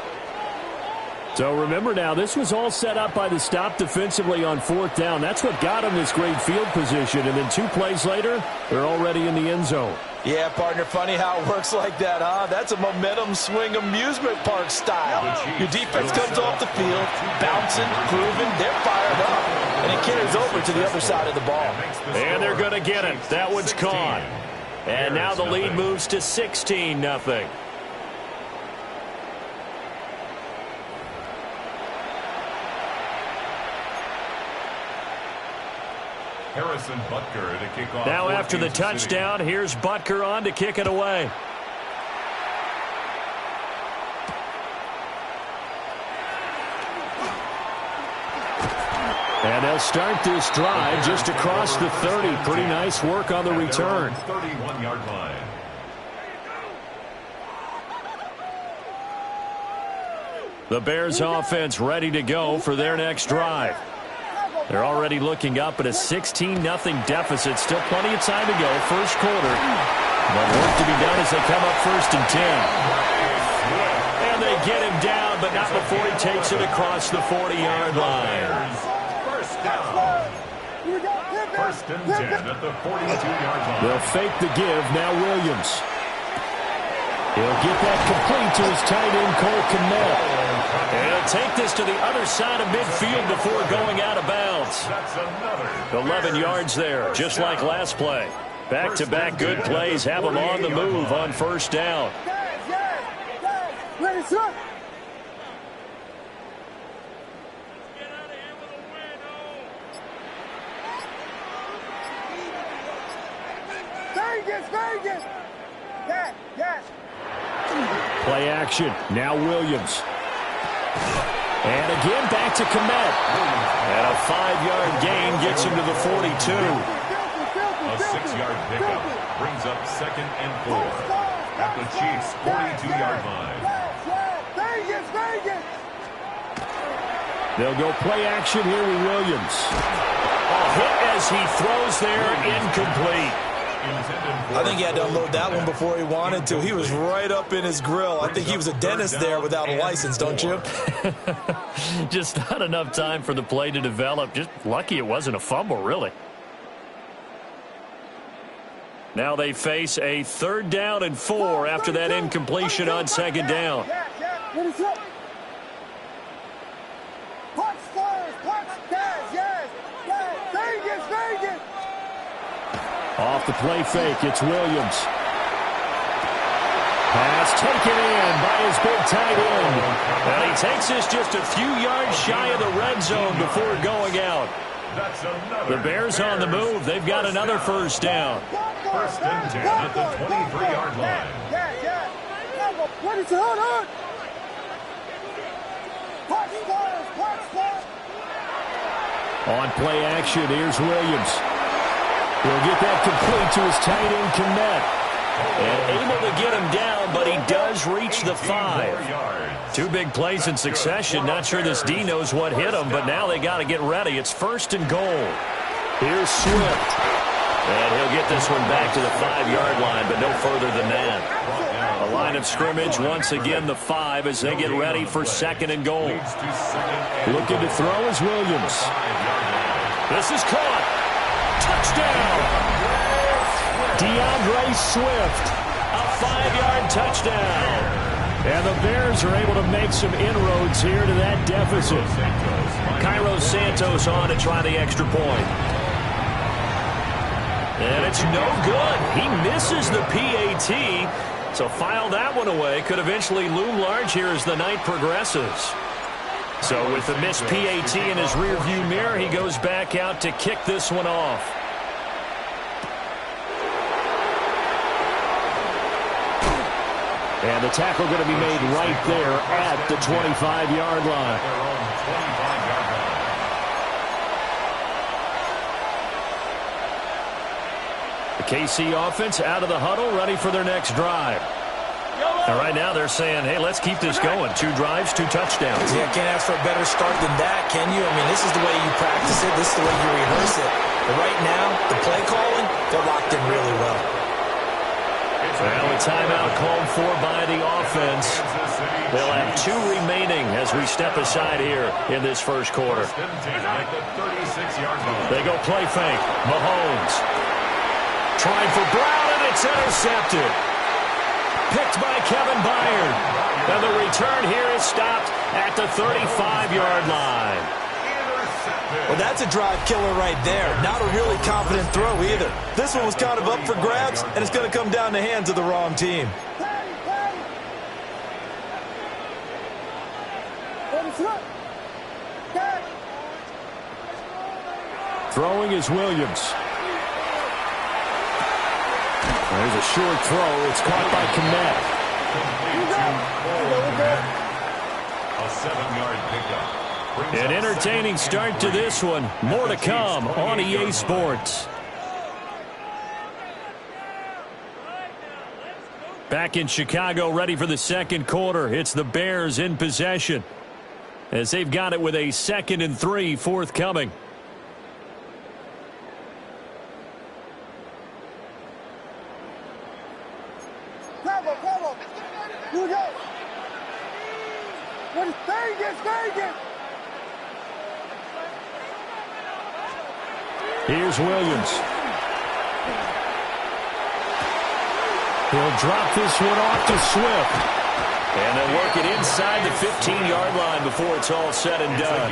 So remember now, this was all set up by the stop defensively on 4th down. That's what got them this great field position. And then 2 plays later, they're already in the end zone. Yeah, partner, funny how it works like that, huh? That's a momentum swing amusement park style. Your defense comes off the field, bouncing, grooving, they're fired up. And it carries over to the other side of the ball. And they're going to get it. That one's caught. And now the lead moves to 16-0. Harrison Butker to kick off. Now after the touchdown, here's Butker on to kick it away. And they'll start this drive just across the 30. Pretty nice work on the return. 31-yard line. The Bears offense ready to go for their next drive. They're already looking up at a 16-0 deficit. Still plenty of time to go. First quarter. But work to be done as they come up 1st and 10. And they get him down, but not before he takes it across the 40-yard line. First down. First and 10 at the 42-yard line. They'll fake the give. Now Williams. He'll get that complete to his tight end, Cole Kmet. And he'll take this to the other side of midfield before going out of bounds. 11 yards there, just like last play. Back-to-back good plays have them on the move on first down. Ready, sir. Vegas. Yes. Play action. Now Williams. And again back to Kmet. And a 5-yard gain gets him to the 42. A 6-yard pickup brings up 2nd and 4 at the Chiefs' 42-yard line. Vegas. They'll go play action here with Williams. A hit as he throws there, incomplete. I think he had to unload that one before he wanted to. He was right up in his grill. I think he was a dentist there without a license, don't you? Just not enough time for the play to develop. Just lucky it wasn't a fumble, really. Now they face a 3rd down and 4 after that incompletion on 2nd down. Vegas. Off the play fake, it's Williams. Pass taken in by his big tight end. And he takes this just a few yards shy of the red zone before going out. The Bears on the move. They've got another first down. 1st and 10 at the 23-yard line. Hold on. On play action, here's Williams. He'll get that complete to his tight end, Kmet. And able to get him down, but he does reach the 5. 2 big plays in succession. Not sure this D knows what hit him, but now they got to get ready. It's 1st and goal. Here's Swift. And he'll get this one back to the 5-yard line, but no further than that. A line of scrimmage, once again the 5 as they get ready for 2nd and goal. Looking to throw is Williams. This is caught. Touchdown. DeAndre Swift. A 5-yard touchdown. And the Bears are able to make some inroads here to that deficit. Cairo Santos on to try the extra point. And it's no good. He misses the PAT. So file that one away. Could eventually loom large here as the night progresses. So with the missed PAT in his rearview mirror, he goes back out to kick this one off. And the tackle going to be made right there at the 25-yard line. The KC offense out of the huddle, ready for their next drive. And right now they're saying, hey, let's keep this going. 2 drives, 2 touchdowns. Yeah, can't ask for a better start than that, can you? I mean, this is the way you practice it. This is the way you rehearse it. But right now, the play calling, they're locked in really well. Well, a timeout called for by the offense. They'll have 2 remaining as we step aside here in this first quarter. They go play fake. Mahomes. Trying for Brown, and it's intercepted. Picked by Kevin Byard. And the return here is stopped at the 35-yard line. Well, that's a drive killer right there. Not a really confident throw either. This one was kind of up for grabs, and it's going to come down the hands of the wrong team. Throwing is Williams. There's a short throw. It's caught by Kmet. A 7-yard pickup. An entertaining start to this one. More to come on EA Sports. Back in Chicago, ready for the second quarter. It's the Bears in possession as they've got it with a 2nd and 3 forthcoming. Bravo. You go. What is Vegas? Here's Williams. He'll drop this one off to Swift. And they'll work it inside the 15-yard line before it's all said and done.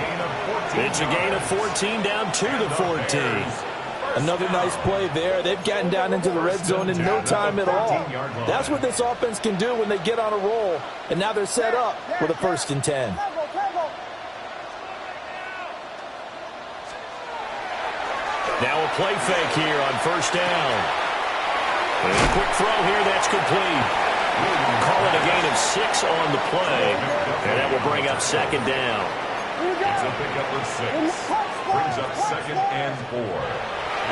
It's a gain of 14 down to the 14. Another nice play there. They've gotten down into the red zone in no time at all. That's what this offense can do when they get on a roll. And now they're set up with a 1st and 10. Now a play fake here on 1st down. And a quick throw here, that's complete. Call it a gain of 6 on the play. And that will bring up 2nd down. It's a pickup of 6. Brings up 2nd and 4.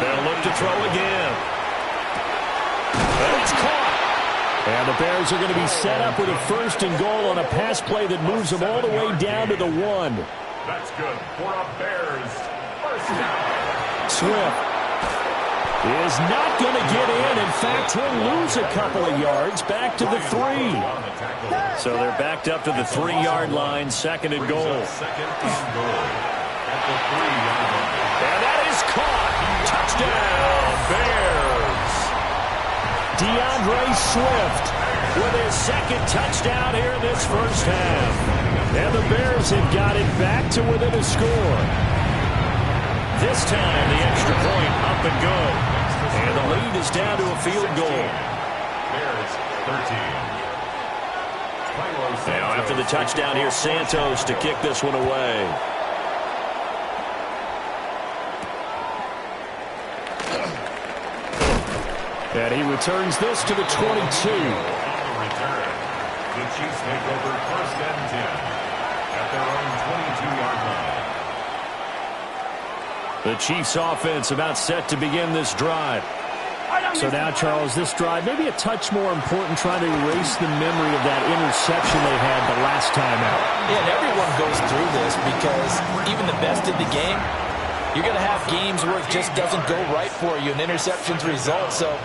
They'll look to throw again. And it's caught. And the Bears are going to be set up with a 1st and goal on a pass play that moves them all the way down to the 1. That's good for a Bears 1st down. Swift is not going to get in. In fact, he'll lose a couple of yards back to the 3. So they're backed up to the 3-yard line, 2nd and goal. 2nd and goal at the 3-yard line. And that is caught. Touchdown, Bears. DeAndre Swift with his 2nd touchdown here in this first half. And the Bears have got it back to within a score. This time, the extra point up and good. And the lead is down to a field goal. Bears 13. Now, after the touchdown, here's Santos to kick this one away. And he returns this to the 22. On the return, the Chiefs take over 1st and 10 at their own 22-yard line. The Chiefs offense about set to begin this drive. So now, Charles, this drive maybe a touch more important, trying to erase the memory of that interception they had the last time out. Yeah, and everyone goes through this because even the best in the game, you're going to have games where it just doesn't go right for you, and interceptions result. So,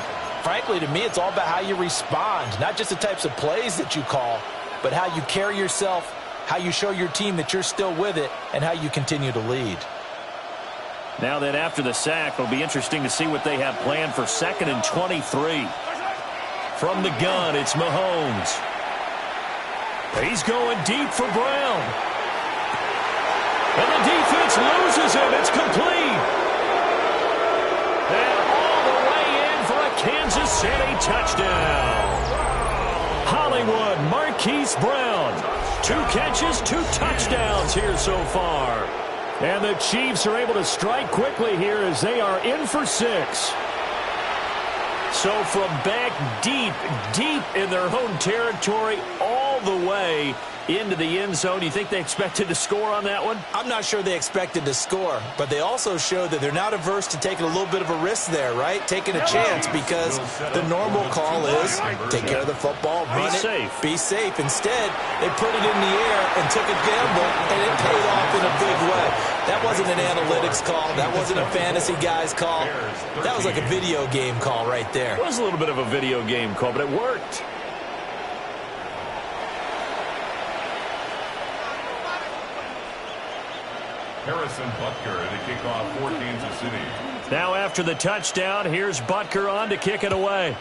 frankly, to me, it's all about how you respond, not just the types of plays that you call, but how you carry yourself, how you show your team that you're still with it, and how you continue to lead. Now that after the sack, it'll be interesting to see what they have planned for 2nd and 23. From the gun, it's Mahomes. He's going deep for Brown. And the defense loses him. It's complete. And all the way in for a Kansas City touchdown. Hollywood Marquise Brown. 2 catches, 2 touchdowns here so far. And the Chiefs are able to strike quickly here as they are in for 6. So from back deep in their own territory, all the way into the end zone. You think they expected to score on that one? I'm not sure they expected to score, but they also showed that they're not averse to taking a little bit of a risk there, right? Taking a chance, because the normal call is take care of the football, run it, be safe. Instead, they put it in the air and took a gamble, and it paid off in a big way. That wasn't an analytics call. That wasn't a fantasy guy's call. That was like a video game call right there. It was a little bit of a video game call, but it worked. Harrison Butker to kick off for Kansas City. Now after the touchdown, here's Butker on to kick it away.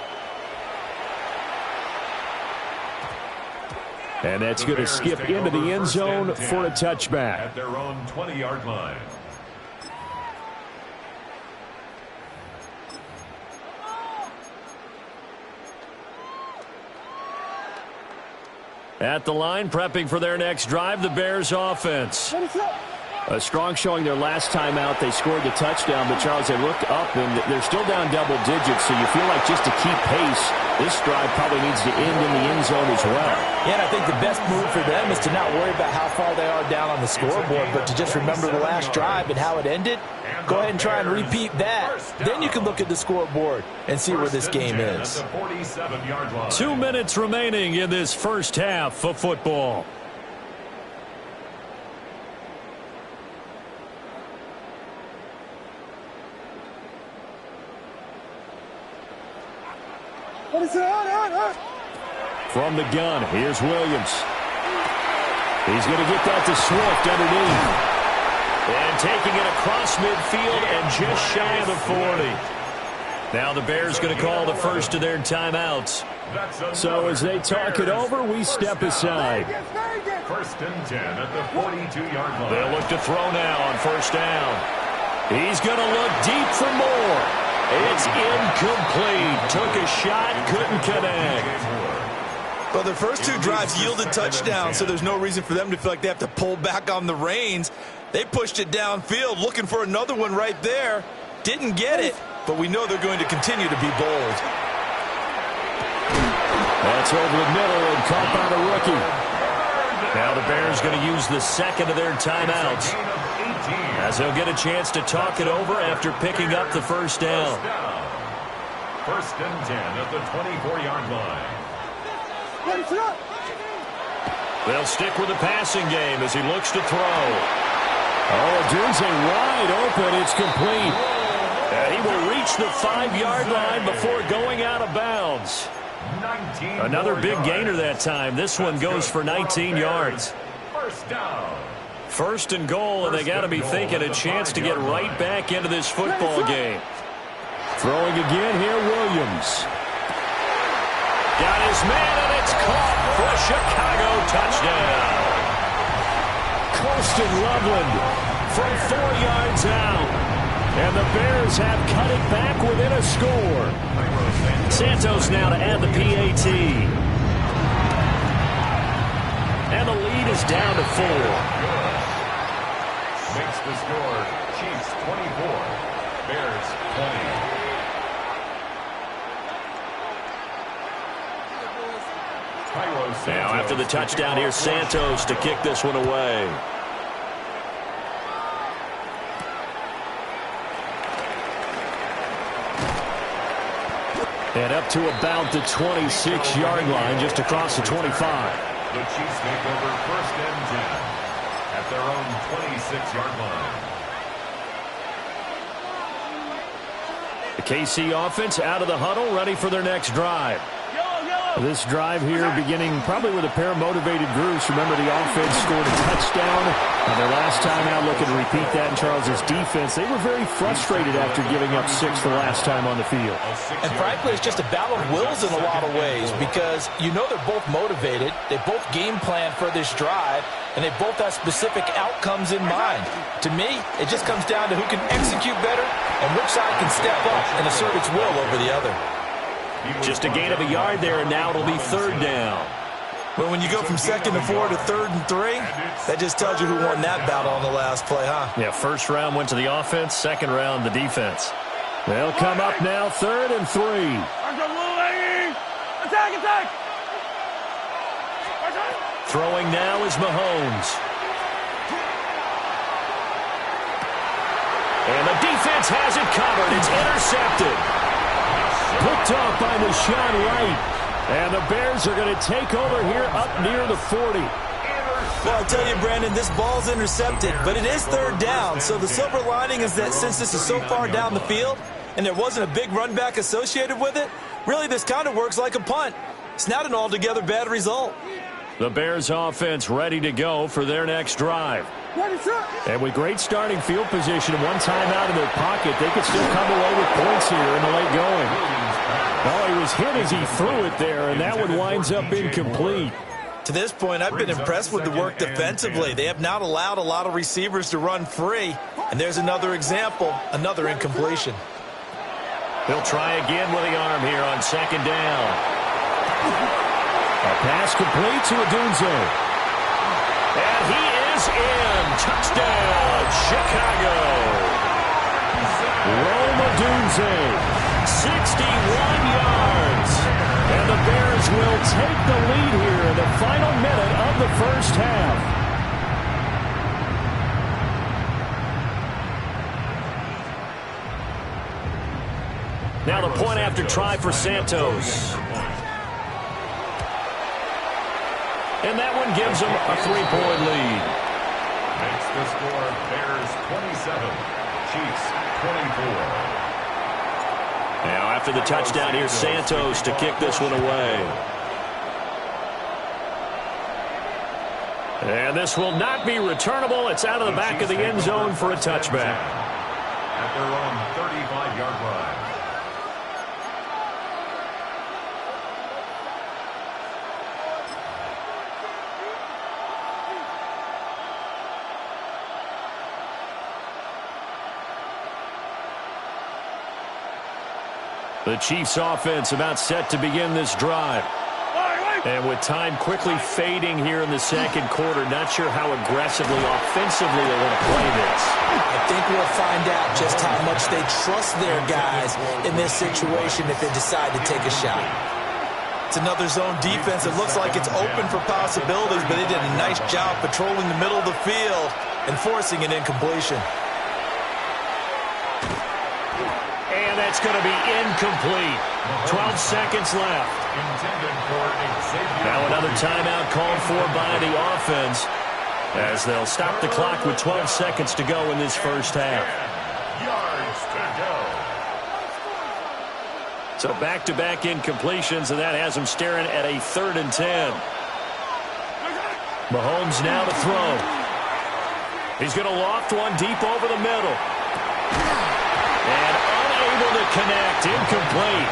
And that's going to skip into the end zone for a touchback. At their own 20-yard line. At the line, prepping for their next drive, the Bears offense. A strong showing their last time out. They scored the touchdown, but Charles, they look up and they're still down double digits, so you feel like just to keep pace, this drive probably needs to end in the end zone as well. Yeah, and I think the best move for them is to not worry about how far they are down on the scoreboard, but to just remember the last drive and how it ended. Go ahead and try and repeat that. Then you can look at the scoreboard and see where this game is. 2 minutes remaining in this first half of football. From the gun, here's Williams. He's going to get that to Swift underneath. And taking it across midfield and just shy of the 40. Now the Bears going to call the first of their timeouts. So as they talk it over, we step aside. First and 10 at the 42-yard line. They'll look to throw now on first down. He's going to look deep for more. It's incomplete. Took a shot, couldn't connect. Well, their first two drives yielded touchdowns, so there's no reason for them to feel like they have to pull back on the reins. They pushed it downfield, looking for another one right there. Didn't get it, but we know they're going to continue to be bold. That's over the middle and caught by the rookie. Now the Bears going to use the second of their timeouts, as they'll get a chance to talk it over after picking up the first down. First and 10 at the 24-yard line. They'll stick with the passing game as he looks to throw. Oh, Dunze wide open. It's complete. And he will reach the 5-yard line before going out of bounds. Another big gainer that time. This one goes for 19 yards. First down. First and goal, and they got to be thinking a chance to get right back into this football game. Throwing again here, Williams. Got his man, and it's caught for a Chicago touchdown. Colston Loveland from 4 yards out. And the Bears have cut it back within a score. Santos now to add the PAT. And the lead is down to 4. Makes the score Chiefs 24, Bears 20. Now after the touchdown, here's Santos to kick this one away. And up to about the 26-yard line, just across the 25. The Chiefs make over first and 10 at their own 26-yard line. The KC offense out of the huddle, ready for their next drive. This drive here beginning probably with a pair of motivated groups. Remember, the offense scored a touchdown. Their last time out, looking to repeat that in Charles's defense. They were very frustrated after giving up 6 the last time on the field. And frankly, it's just a battle of wills in a lot of ways, because you know they're both motivated. They both game plan for this drive, and they both have specific outcomes in mind. To me, it just comes down to who can execute better and which side can step up and assert its will over the other. Just a gain of a yard there, and now it'll be third down. But when you go from 2nd to 4 to 3rd and 3, that just tells you who won that battle on the last play, huh? Yeah, first round went to the offense, second round the defense. They'll come up now, 3rd and 3. Attack! Throwing now is Mahomes. And the defense has it covered. It's intercepted. Picked off by Deshaun Wright. And the Bears are going to take over here up near the 40. Well, I tell you, Brandon, this ball's intercepted, but it is 3rd down. So the silver lining is that since this is so far down the field and there wasn't a big run back associated with it, really this kind of works like a punt. It's not an altogether bad result. The Bears offense ready to go for their next drive. And with great starting field position and one timeout in their pocket, they could still come away with points here in the late going. Oh, he was hit as he threw it there, and that one winds up incomplete. To this point, I've been impressed with the work defensively. They have not allowed a lot of receivers to run free. And there's another example, another incompletion. They'll try again with the arm here on 2nd down. A pass complete to Dunze. And he is in. Touchdown, Chicago. Maadden2026, 61 yards. And the Bears will take the lead here in the final minute of the first half. Now the point after try for Santos. And that one gives them a 3-point lead. Makes the score Bears 27, Chiefs 24. Now after the touchdown, here's Santos to kick this one away. And this will not be returnable. It's out of the back of the end zone for a touchback. At their own 35-yard line. The Chiefs offense about set to begin this drive. And with time quickly fading here in the second quarter, not sure how aggressively, offensively they want to play this. I think we'll find out just how much they trust their guys in this situation if they decide to take a shot. It's another zone defense. It looks like it's open for possibilities, but they did a nice job patrolling the middle of the field and forcing an incompletion. And that's going to be incomplete. 12 seconds left. Now another timeout called for by the offense as they'll stop the clock with 12 seconds to go in this first half. Yards to go. So back-to-back incompletions, and that has them staring at a 3rd and 10. Mahomes now to throw. He's going to loft one deep over the middle. And unable to connect, incomplete.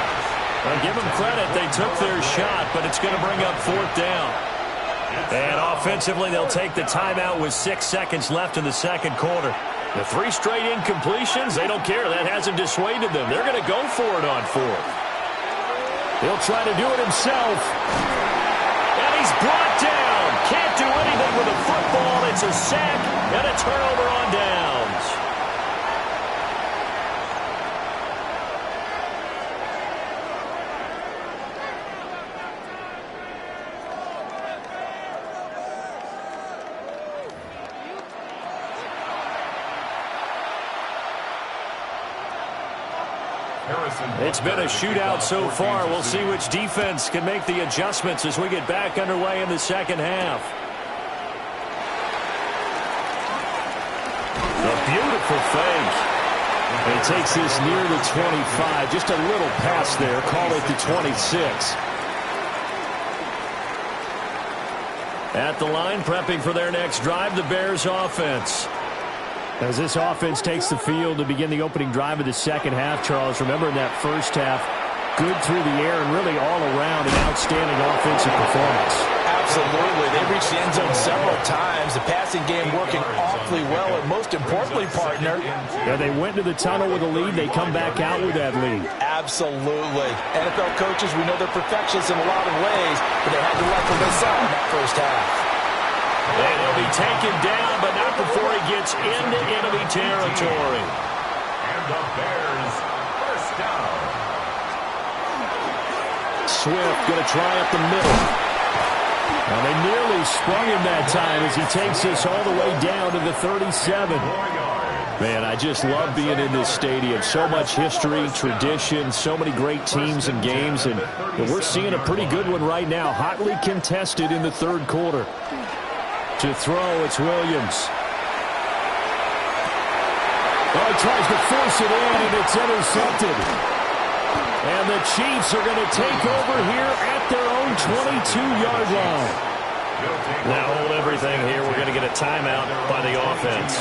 Well, give them credit, they took their shot, but it's going to bring up 4th down. And offensively, they'll take the timeout with 6 seconds left in the second quarter. The 3 straight incompletions, they don't care. That hasn't dissuaded them. They're going to go for it on 4th. He'll try to do it himself. And he's brought down. Can't do anything with a football. It's a sack and a turnover on downs. It's been a shootout so far. We'll see which defense can make the adjustments as we get back underway in the second half. A beautiful fake. He takes this near the 25. Just a little pass there. Call it the 26. At the line, prepping for their next drive, the Bears offense. As this offense takes the field to begin the opening drive of the second half, Charles, remember in that first half, good through the air and really all around an outstanding offensive performance. Absolutely. They reached the end zone several times. The passing game working awfully well, and most importantly, partner. Yeah, they went to the tunnel with a lead. They come back out with that lead. Absolutely. NFL coaches, we know they're perfectionists in a lot of ways, but they had to let them miss out in that first half. And he'll be taken down, but not before he gets into enemy territory. And the Bears first down. Swift going to try up the middle. Now they nearly sprung him that time as he takes this all the way down to the 37. Man, I just love being in this stadium. So much history, tradition, so many great teams and games, and we're seeing a pretty good one right now. Hotly contested in the third quarter. To throw, it's Williams. Oh, he tries to force it in, and it's intercepted. And the Chiefs are going to take over here at their own 22-yard line. Now hold everything here. We're going to get a timeout by the offense.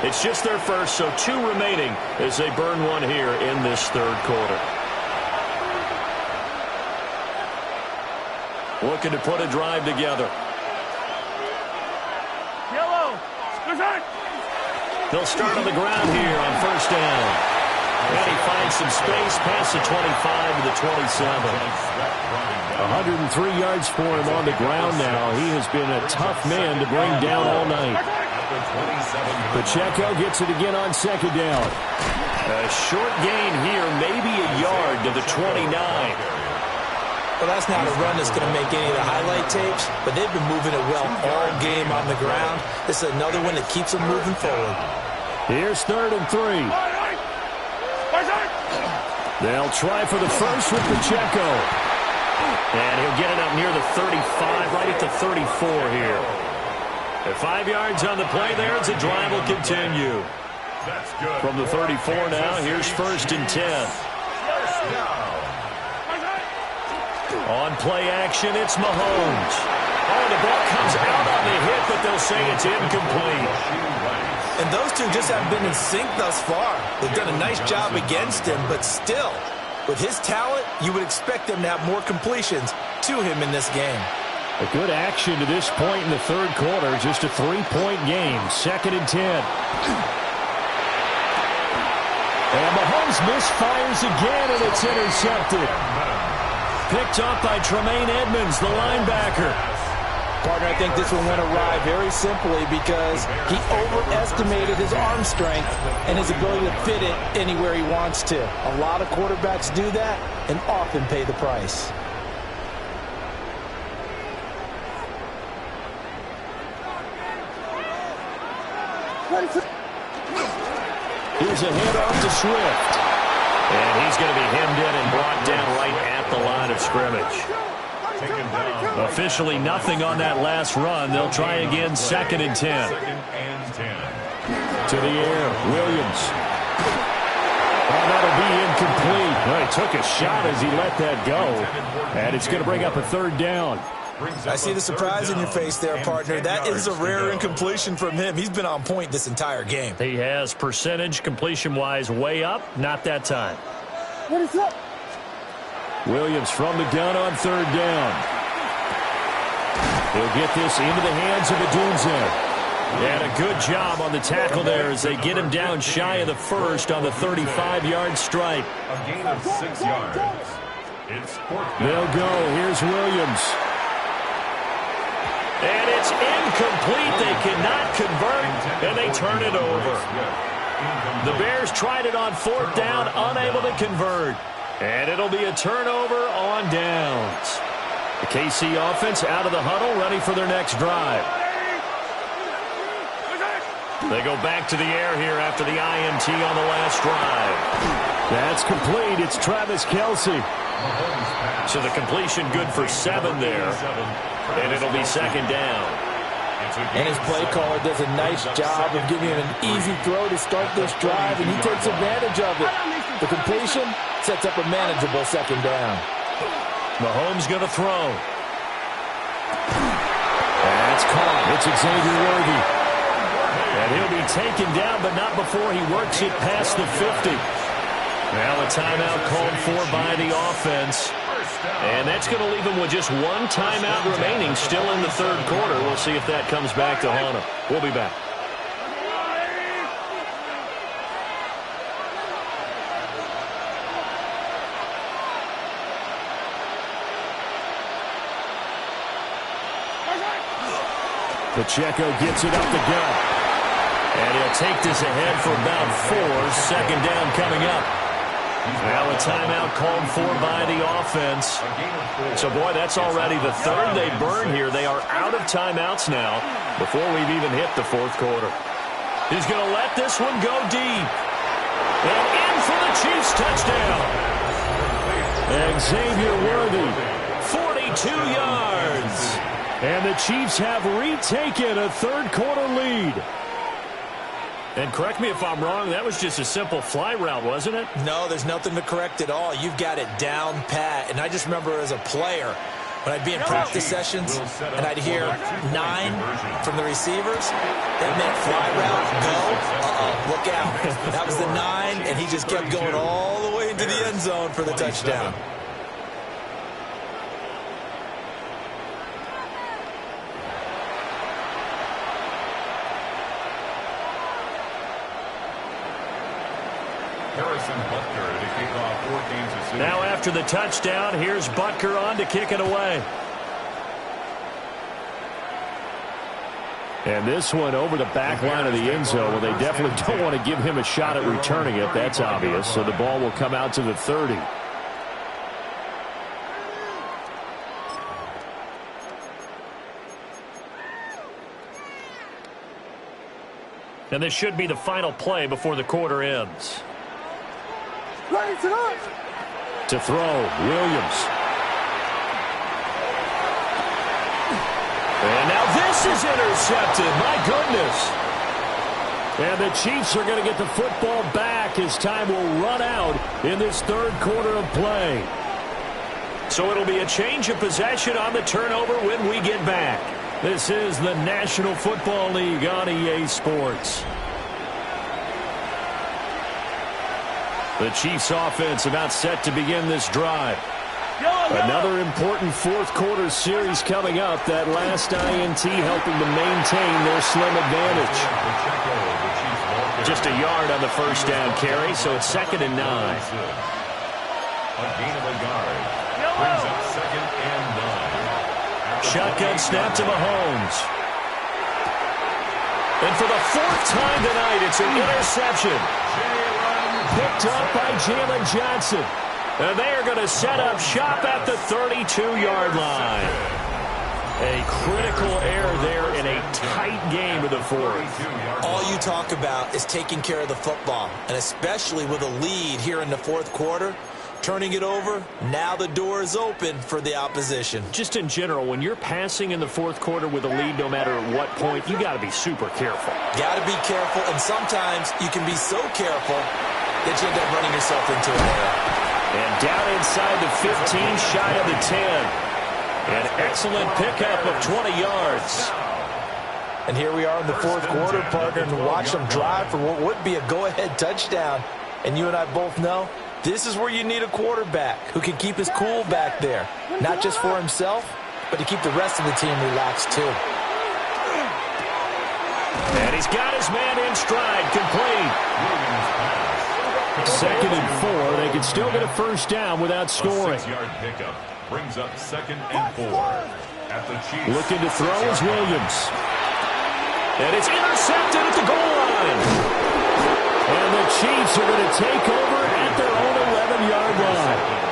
It's just their first, so 2 remaining as they burn one here in this third quarter. Looking to put a drive together. They'll start on the ground here on first down. And he finds some space past the 25 to the 27. 103 yards for him on the ground now. He has been a tough man to bring down all night. At the 27-yard Pacheco gets it again on second down. A short gain here, maybe a yard to the 29. Well, that's not a run that's going to make any of the highlight tapes, but they've been moving it well all game on the ground. This is another one that keeps them moving forward. Here's 3rd and 3. They'll try for the first with Pacheco. And he'll get it up near the 35, right at the 34 here. At 5 yards on the play there, as the drive will continue. From the 34 now, here's 1st and 10. On play action, it's Mahomes. Oh, the ball comes out on the hit, but they'll say it's incomplete. And those two just haven't been in sync thus far. They've done a nice job against him, but still, with his talent, you would expect them to have more completions to him in this game. A good action to this point in the 3rd quarter. Just a 3-point game. 2nd and 10. And Mahomes misfires again, and it's intercepted. Picked up by Tremaine Edmonds, the linebacker. Partner, I think this one went awry very simply because he overestimated his arm strength and his ability to fit it anywhere he wants to. A lot of quarterbacks do that and often pay the price. Here's a handoff to Swift. And he's going to be hemmed in and brought down right at the line of scrimmage. Officially nothing on that last run. They'll try again, 2nd and 10. To the air, Williams. Oh, that'll be incomplete. Well, he took a shot as he let that go. And it's going to bring up a 3rd down. I see the surprise in your face there, partner. That is a rare incompletion from him. He's been on point this entire game. He has percentage completion-wise way up. Not that time. Williams from the gun on 3rd down. He'll get this into the hands of Adunze. And a good job on the tackle there as they get him down shy of the 1st on the 35-yard strike. A gain of 6 yards. It's 4th. They'll go. Here's Williams. And it's incomplete. They cannot convert, and they turn it over. The Bears tried it on 4th down, unable to convert. And it'll be a turnover on downs. The KC offense out of the huddle, ready for their next drive. They go back to the air here after the INT on the last drive. That's complete. It's Travis Kelce. So the completion good for 7 there. And it'll be 2nd down. And his play caller does a nice job of giving him an easy throw to start this drive, and he takes advantage of it. The completion sets up a manageable 2nd down. Mahomes going to throw. That's caught. It's Xavier Worthy. And he'll be taken down, but not before he works it past the 50. Now a timeout called for by the offense. And that's going to leave him with just 1 timeout remaining still in the 3rd quarter. We'll see if that comes back to haunt him. We'll be back. Pacheco gets it up the gut. And he'll take this ahead for about 4. 2nd down coming up. Now a timeout called for by the offense. So, boy, that's already the 3rd they burn here. They are out of timeouts now before we've even hit the 4th quarter. He's going to let this one go deep. And in for the Chiefs touchdown. And Xavier Worthy, 42 yards. And the Chiefs have retaken a 3rd quarter lead. And correct me if I'm wrong, that was just a simple fly route, wasn't it? No, there's nothing to correct at all. You've got it down pat. And I just remember as a player, when I'd be in practice sessions and I'd hear 9 from the receivers, that meant fly route, go, look out. That was the 9, and he just kept going all the way into the end zone for the touchdown. Now after the touchdown, here's Butker on to kick it away. And this one over the back line of the end zone. Well, they definitely don't want to give him a shot at returning it. That's obvious. So the ball will come out to the 30. And this should be the final play before the quarter ends. To throw, Williams. And now this is intercepted. My goodness. And the Chiefs are going to get the football back as time will run out in this third quarter of play. So it'll be a change of possession on the turnover when we get back. This is the National Football League on EA Sports. The Chiefs offense about set to begin this drive. Another important fourth quarter series coming up. That last INT helping to maintain their slim advantage. Just a yard on the first down carry, so it's 2nd and 9. A gain of a yard. Brings up 2nd and 9. Shotgun snap to Mahomes. And for the 4th time tonight, it's an interception. Picked up by Jalen Johnson. And they are going to set up shop at the 32-yard line. A critical error there in a tight game of the fourth. All you talk about is taking care of the football, and especially with a lead here in the fourth quarter, turning it over, now the door is open for the opposition. Just in general, when you're passing in the fourth quarter with a lead, no matter at what point, you got to be super careful. Got to be careful, and sometimes you can be so careful that you end up running yourself into an error. And down inside the 15, shy of the 10. An excellent pickup of 20 yards. And here we are in the fourth quarter, partner, and watch them drive for what would be a go-ahead touchdown. And you and I both know this is where you need a quarterback who can keep his cool back there. Not just for himself, but to keep the rest of the team relaxed too. And he's got his man in stride, complete. 2nd and 4. They can still get a first down without scoring. 6-yard pickup brings up 2nd and 4. At the Chiefs. Looking to throw is Williams. And it's intercepted at the goal line. And the Chiefs are going to take over at their own 11-yard line.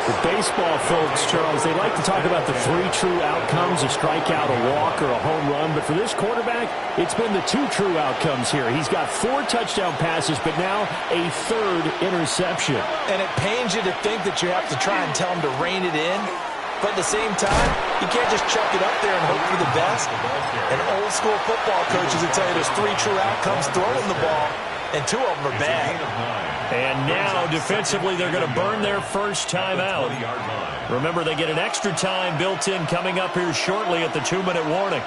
The baseball folks, Charles, they like to talk about the 3 true outcomes, a strikeout, a walk, or a home run. But for this quarterback, it's been the 2 true outcomes here. He's got 4 touchdown passes, but now a 3rd interception. And it pains you to think that you have to try and tell him to rein it in. But at the same time, you can't just chuck it up there and hope for the best. And old school football coaches will tell you there's 3 true outcomes throwing the ball, and 2 of them are bad. And now, defensively, they're going to burn their first time out. Remember, they get an extra time built in coming up here shortly at the 2-minute warning.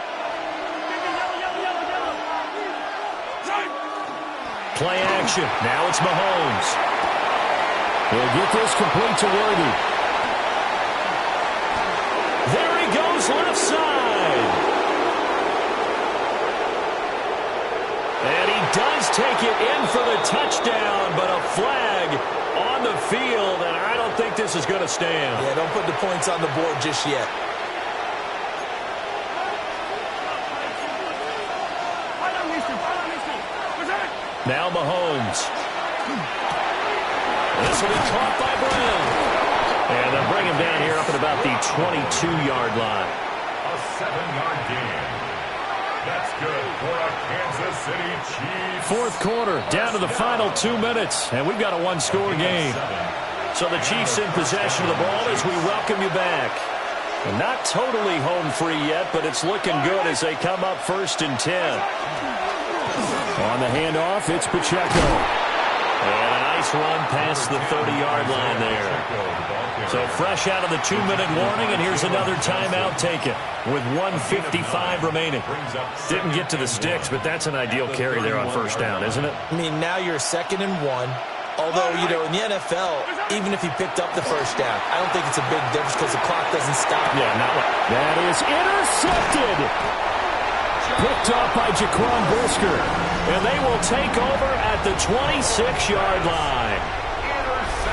Play action. Now it's Mahomes. He'll get this complete to Worthy. There he goes, left side. And he does take it in for the touchdown, but a flag on the field, and I don't think this is going to stand. Yeah, don't put the points on the board just yet. Now Mahomes. This will be caught by Brown. And they'll bring him down here up at about the 22-yard line. A 7-yard gain. That's good for a Kansas City Chiefs. Fourth quarter, down to the final 2 minutes, and we've got a 1-score game. So the Chiefs in possession of the ball as we welcome you back. And not totally home free yet, but it's looking good as they come up 1st and 10. On the handoff, it's Pacheco. And a nice run past the 30-yard line there. So fresh out of the 2-minute warning, and here's another timeout taken with 1:55 remaining. Didn't get to the sticks, but that's an ideal carry there on first down, isn't it? I mean, now you're 2nd and 1. Although, you know, in the NFL, even if he picked up the first down, I don't think it's a big difference because the clock doesn't stop. Yeah, not like that is intercepted. Picked up by Jaquan Brisker. And they will take over at the 26-yard line.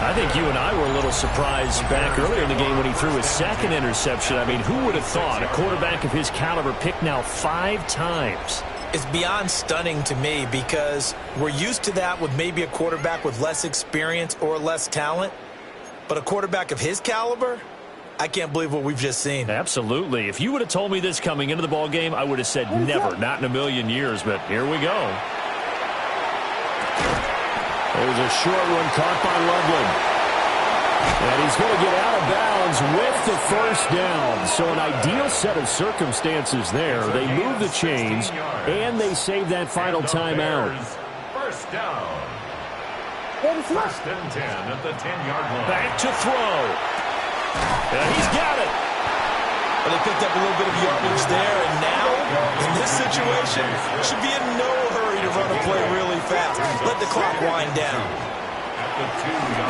I think you and I were a little surprised back earlier in the game when he threw his second interception. I mean, who would have thought a quarterback of his caliber picked now 5 times? It's beyond stunning to me because we're used to that with maybe a quarterback with less experience or less talent. But a quarterback of his caliber, I can't believe what we've just seen. Absolutely. If you would have told me this coming into the ball game, I would have said never, not in a million years. But here we go. There's a short one caught by Loveland. And he's going to get out of bounds with the first down. So an ideal set of circumstances there. They move the chains, and they save that final timeout. First down. First and 10 at the 10-yard line. Back to throw. And he's got it. Well, they picked up a little bit of yardage there, and now, in this situation, should be in no hurry to run a play really fast. Let the clock wind down.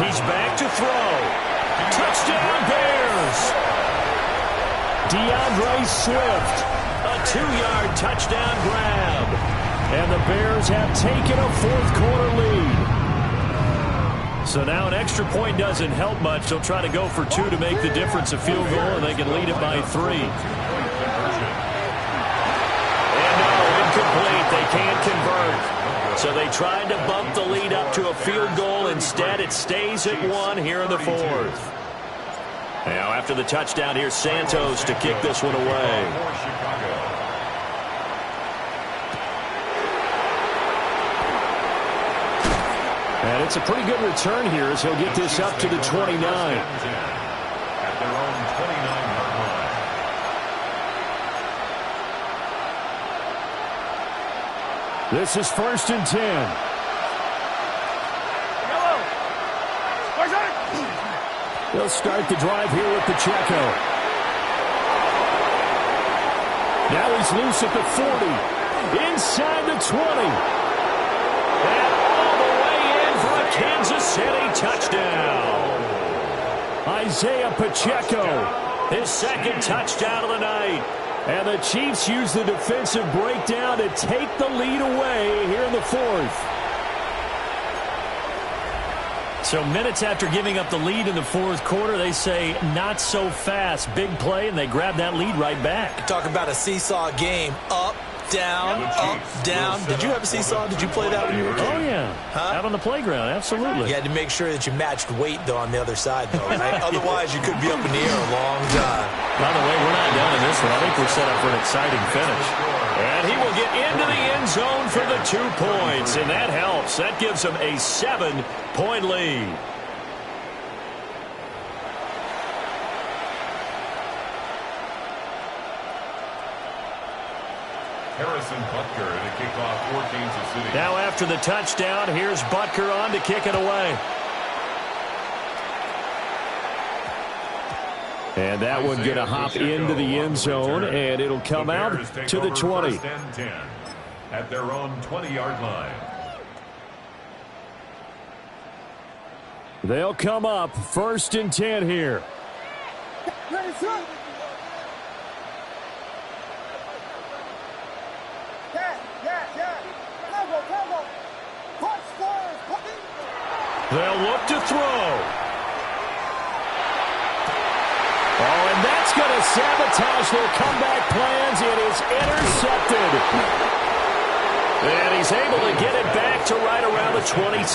He's back to throw. Touchdown, Bears. DeAndre Swift. A 2-yard touchdown grab. And the Bears have taken a fourth-quarter lead. So now an extra point doesn't help much. They'll try to go for 2 to make the difference a field goal, and they can lead it by 3. And no, incomplete. They can't convert. So they tried to bump the lead up to a field goal. Instead, it stays at 1 here in the fourth. Now, after the touchdown, here's Santos to kick this one away. And it's a pretty good return here as he'll get this up to the 29. At their own 29-yard line. This is first and 10. They'll start the drive here with Pacheco. Now he's loose at the 40. Inside the 20. And all the way in for a Kansas City touchdown. Isaiah Pacheco, his second touchdown of the night. And the Chiefs use the defensive breakdown to take the lead away here in the fourth. So minutes after giving up the lead in the fourth quarter, they say not so fast. Big play, and they grab that lead right back. Talk about a seesaw game. Up, down, up, down. Did you have a seesaw? Did you play that when you were a kid? Oh, yeah. Out on the playground, absolutely. You had to make sure that you matched weight, though, on the other side, though, right? Otherwise, you could be up in the air a long time. By the way, we're not done in this one. I think we're set up for an exciting finish. And he will get into the end zone for the 2 points, and that helps. That gives him a 7-point lead. Harrison Butker to kick off for Kansas City. Now after the touchdown, here's Butker on to kick it away. And that one going to hop into the end zone, and it'll come out to the 20. First and 10 at their own 20-yard line. They'll come up first and 10 here. Ready, set. They'll look to throw. Oh, and that's going to sabotage their comeback plans. It is intercepted. And he's able to get it back to right around the 26.